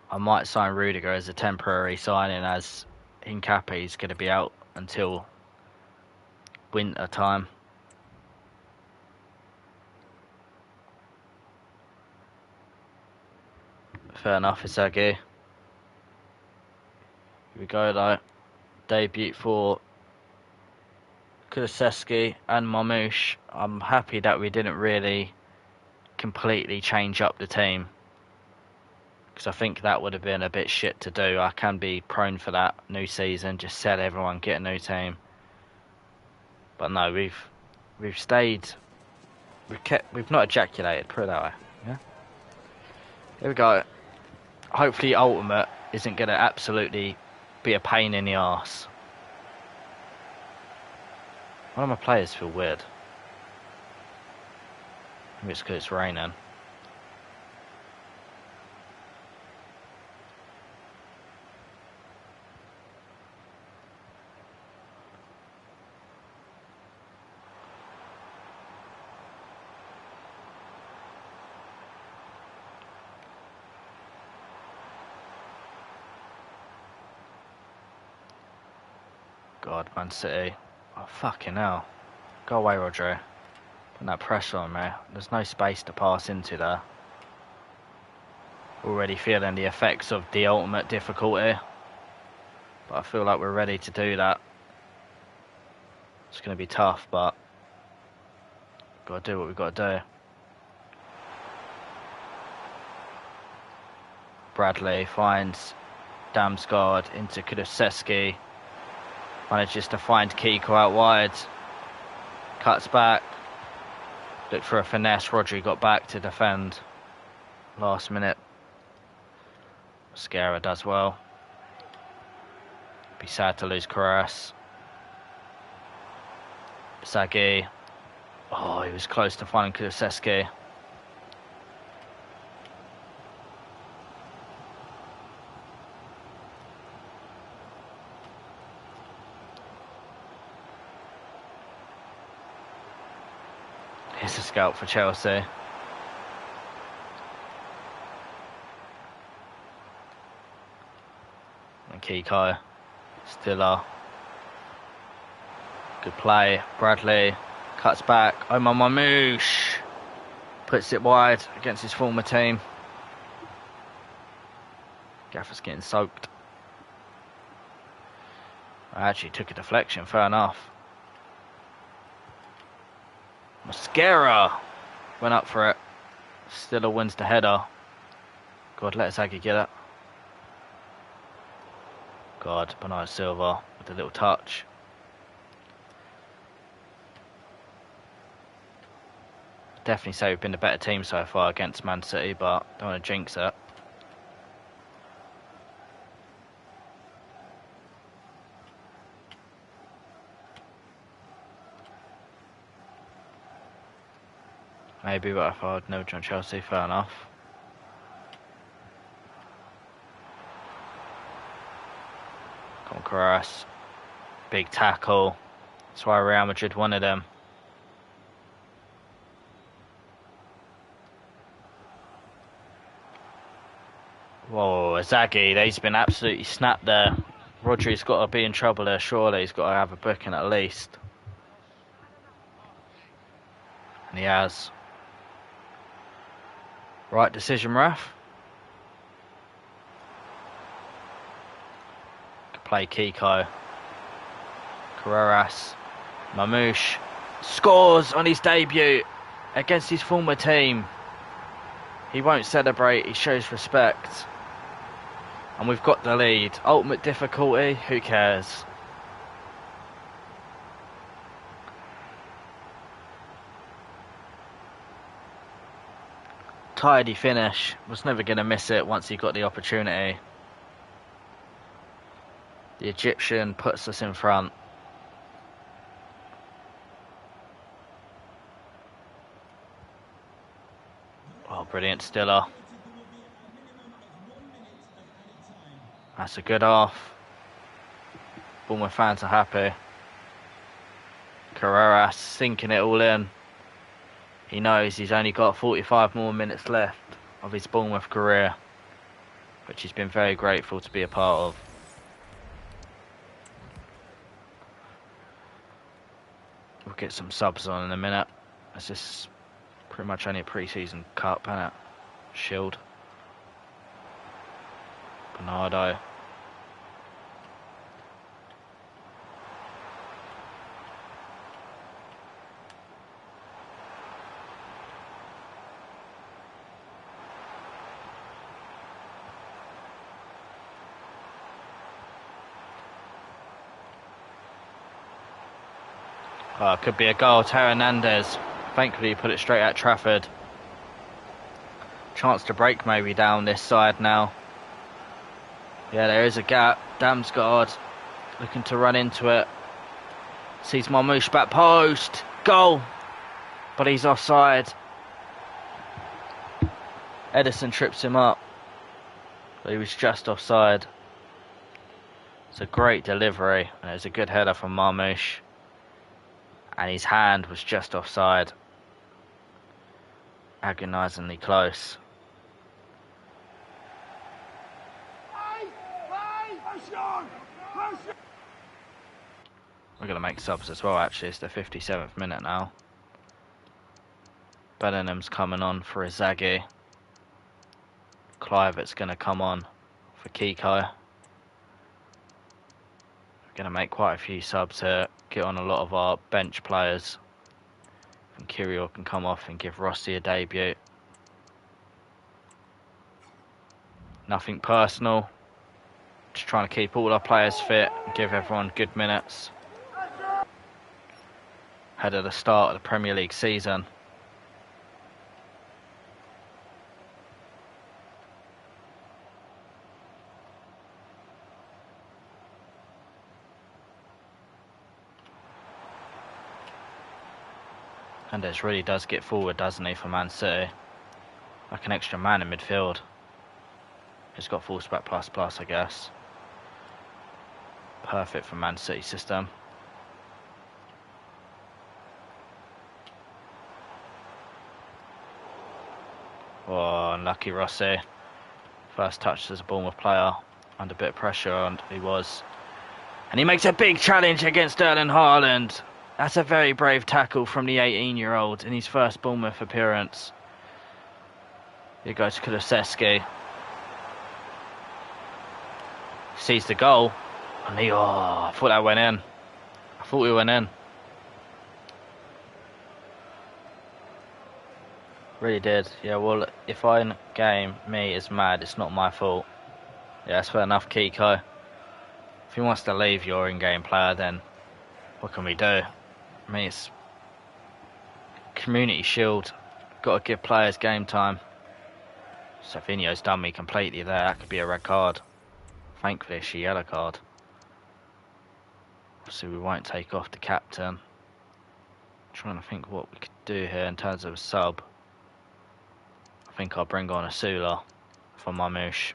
I might sign Rudiger as a temporary signing, as Hincapié's going to be out until winter time. Fair enough, Isagi. Here we go though. Debut for Kulusevski and Marmoush. I'm happy that we didn't really completely change up the team, because I think that would have been a bit shit to do. I can be prone for that new season. Just sell everyone, get a new team. But no, we've stayed. We've not ejaculated. Put it that way. Yeah. Here we go. Hopefully, Ultimate isn't going to absolutely be a pain in the arse. One of my players feel weird. Maybe it's because it's raining. God, Man City. Oh, fucking hell. Go away, Rodri. Putting that pressure on me. There's no space to pass into there. Already feeling the effects of the ultimate difficulty. But I feel like we're ready to do that. It's going to be tough, but got to do what we've got to do. Bradley finds Damsgaard into Kulusevski. Manages to find Kiko out wide. Cuts back. Looked for a finesse. Rodri got back to defend. Last minute. Mascara does well. Be sad to lose Carras. Sagi. Oh, he was close to finding Kulusevski. Here's a scout for Chelsea. And Kiko. Stiller. Good play. Bradley. Cuts back. Omar Mamouche. Puts it wide against his former team. Gaffer's getting soaked. I actually took a deflection, fair enough. Mascara went up for it. Stiller wins the header. God, let Zaggy get it. God, Bernardo Silva with a little touch. Definitely say we've been the better team so far against Man City, but don't want to jinx it. Maybe, but if I'd never joined Chelsea, fair enough. Come on, Carras. Big tackle. That's why Real Madrid wanted him. Whoa, Zaggy, he's been absolutely snapped there. Rodri's got to be in trouble there, surely. He's got to have a booking at least. And he has. Right decision, ref. Good play, Kiko. Carreras. Mamouche. Scores on his debut against his former team. He won't celebrate, he shows respect. And we've got the lead. Ultimate difficulty, who cares? Tidy finish. Was never going to miss it once he got the opportunity. The Egyptian puts us in front. Oh, brilliant Stiller. That's a good half. Bournemouth fans are happy. Carreras sinking it all in. He knows he's only got 45 more minutes left of his Bournemouth career, which he's been very grateful to be a part of. We'll get some subs on in a minute. This is pretty much only a pre-season cup, isn't it? Shield. Bernardo. Oh, could be a goal. Teo Hernandez. Thankfully, he put it straight at Trafford. Chance to break maybe down this side now. Yeah, there is a gap. Damsgaard looking to run into it. Sees Mamouche back post. Goal! But he's offside. Edison trips him up. But he was just offside. It's a great delivery. And it was a good header from Mamouche. And his hand was just offside. Agonisingly close. We're going to make subs as well, actually. It's the 57th minute now. Bellingham's coming on for Inzaghi. Kluivert's going to come on for Kiko. We're going to make quite a few subs here. Get on a lot of our bench players. And Kirill can come off and give Rossi a debut. Nothing personal. Just trying to keep all our players fit and give everyone good minutes. Ahead of the start of the Premier League season. And it really does get forward, doesn't he, for Man City? Like an extra man in midfield. He's got full spec plus, I guess. Perfect for Man City system. Unlucky Rossi. First touch as a Bournemouth player. Under a bit of pressure, and he was. And he makes a big challenge against Erling Haaland. That's a very brave tackle from the 18-year-old in his first Bournemouth appearance. Here goes Kulusevski. Sees the goal. And he, I thought that went in. I thought we went in. Really did. Yeah, well, if I game me is mad, it's not my fault. Yeah, that's fair enough, Kiko. If he wants to leave your in-game player, then what can we do? I mean, it's Community Shield. Got to give players game time. Savinho's done me completely there. That could be a red card. Thankfully, it's a yellow card. So we won't take off the captain. I'm trying to think what we could do here in terms of a sub. I think I'll bring on a Sula for Marmouche.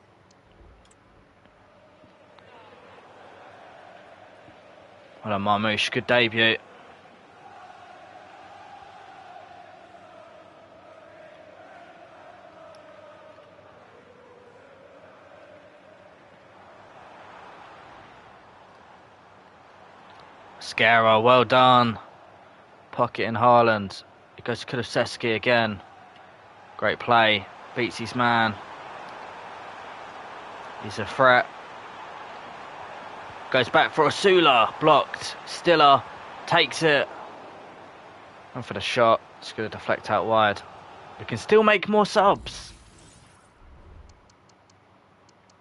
Well, Marmouche, good debut. Scara, well done. Pocket in Haaland. It goes to Kulusevski again. Great play. Beats his man. He's a threat. Goes back for Osula. Blocked. Stiller takes it. And for the shot. It's going to deflect out wide. We can still make more subs.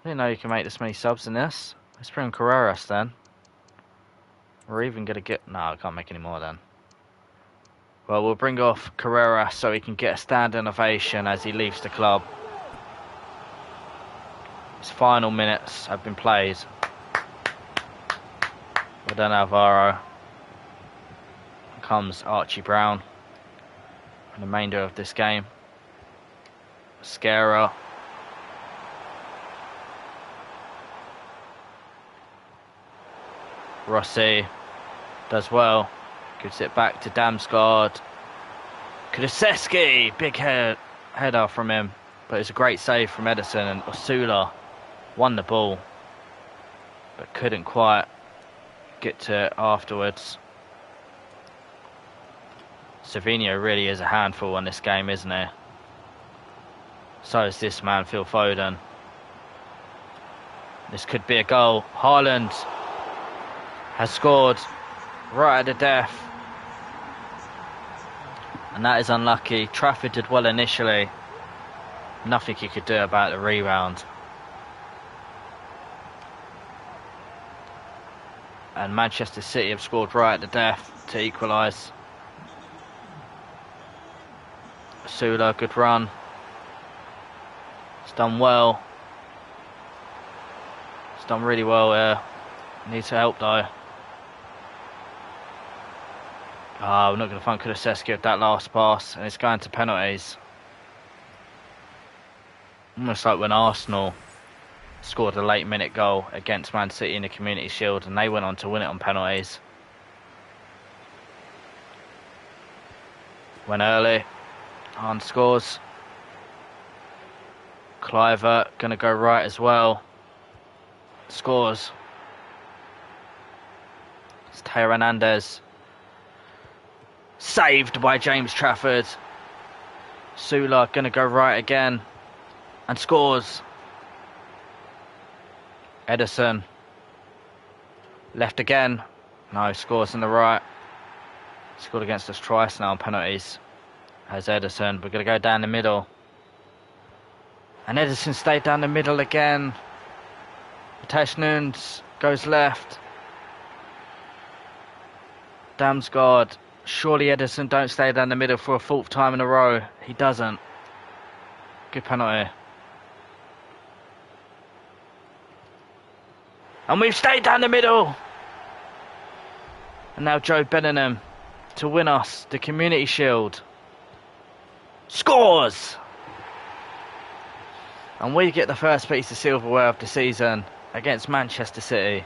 I didn't know you can make this many subs in this. Let's bring Carreras then. We're even going to get... No, I can't make any more then. Well, we'll bring off Carreras so he can get a standing ovation as he leaves the club. His final minutes have been played. Well done, Alvaro. Here comes Archie Brown. For the remainder of this game. Scara. Rossi does well. Gives it back to Damsgaard. Kulusevski, big header from him, but it's a great save from Edison, and Osula won the ball, but couldn't quite get to it afterwards. Savinho really is a handful in this game, isn't he? So is this man, Phil Foden. This could be a goal. Haaland has scored right at the death. And that is unlucky. Trafford did well initially. Nothing he could do about the rebound. And Manchester City have scored right at the death to equalise. Sula, good run. It's done well. It's done really well here. Needs help though. We're not going to find Kulusevski with that last pass, and it's going to penalties. Almost like when Arsenal scored a late minute goal against Man City in the Community Shield, and they went on to win it on penalties. Went early. Haaland scores. Cliver going to go right as well. Scores. It's Teo Hernandez. Saved by James Trafford. Sula going to go right again. And scores. Edison. Left again. No, scores on the right. Scored against us twice now on penalties. As Edison. We're going to go down the middle. And Edison stayed down the middle again. Mateus Nunes goes left. Damsgaard. Surely Edison don't stay down the middle for a fourth time in a row. He doesn't. Good penalty. And we've stayed down the middle. And now Joe Bellingham to win us the Community Shield. Scores! And we get the first piece of silverware of the season against Manchester City.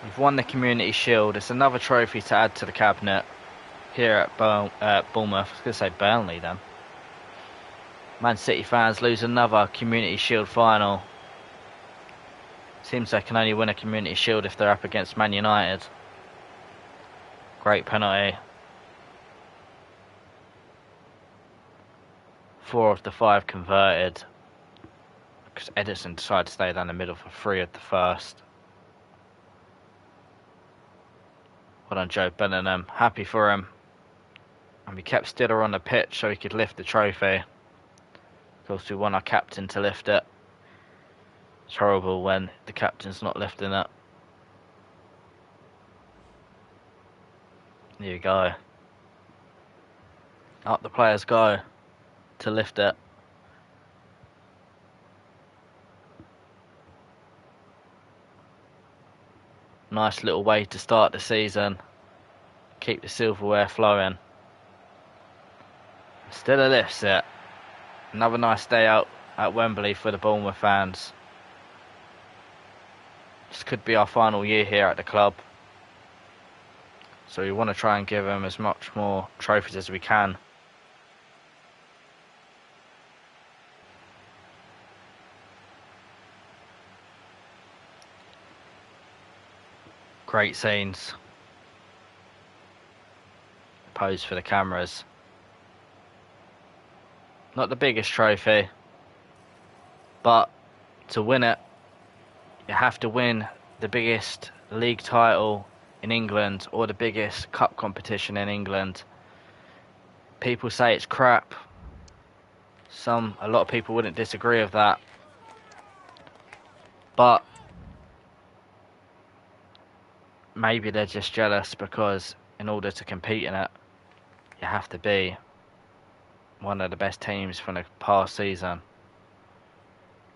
We've won the Community Shield. It's another trophy to add to the cabinet here at Bournemouth. I was going to say Burnley then. Man City fans lose another Community Shield final. Seems they can only win a Community Shield if they're up against Man United. Great penalty. 4 of the 5 converted. Because Edison decided to stay down the middle for 3 of the first. Well done, Joe Bellingham. Happy for him. And we kept Stiller on the pitch so he could lift the trophy. Of course, we want our captain to lift it. It's horrible when the captain's not lifting it. Here you go. Up the players go to lift it. Nice little way to start the season. Keep the silverware flowing. Stiller lifts it. Another nice day out at Wembley for the Bournemouth fans. This could be our final year here at the club. So we want to try and give them as much more trophies as we can. Great scenes. Pose for the cameras. Not the biggest trophy, but to win it, you have to win the biggest league title in England or the biggest cup competition in England. People say it's crap. A lot of people wouldn't disagree with that. But maybe they're just jealous because in order to compete in it, you have to be one of the best teams from the past season.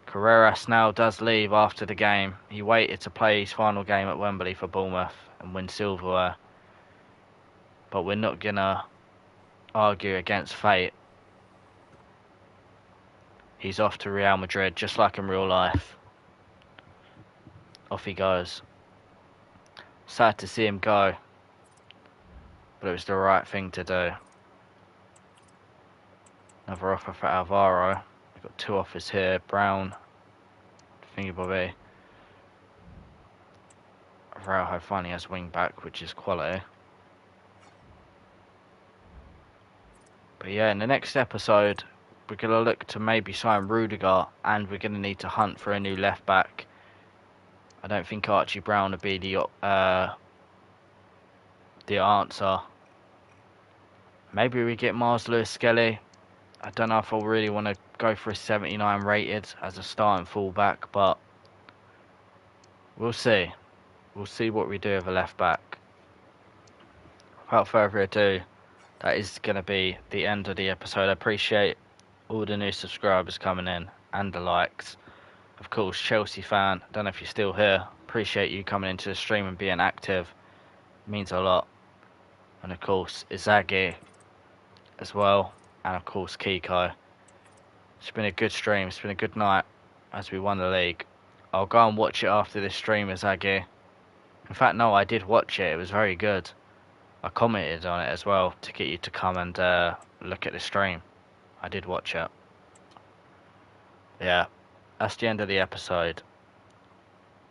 Carreras now does leave after the game. He waited to play his final game at Wembley for Bournemouth and win silverware. But we're not going to argue against fate. He's off to Real Madrid, just like in real life. Off he goes. Sad to see him go, but it was the right thing to do. Another offer for Alvaro. We've got 2 offers here. Brown, Thingy Bobby. Araujo finally has wing back, which is quality. But yeah, in the next episode, we're going to look to maybe sign Rudiger, and we're going to need to hunt for a new left back. I don't think Archie Brown would be the answer. Maybe we get Mars Lewis Skelly. I don't know if I really want to go for a 79 rated as a starting fullback, but we'll see. We'll see what we do with a left back. Without further ado, that is going to be the end of the episode. I appreciate all the new subscribers coming in and the likes. Of course, Chelsea fan, don't know if you're still here. Appreciate you coming into the stream and being active. It means a lot. And of course, Izagi as well. And of course, Kiko. It's been a good stream. It's been a good night as we won the league. I'll go and watch it after this stream, Izagi. In fact, no, I did watch it. It was very good. I commented on it as well to get you to come and look at the stream. I did watch it. Yeah, that's the end of the episode.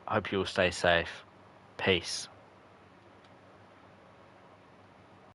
I hope you all stay safe. Peace.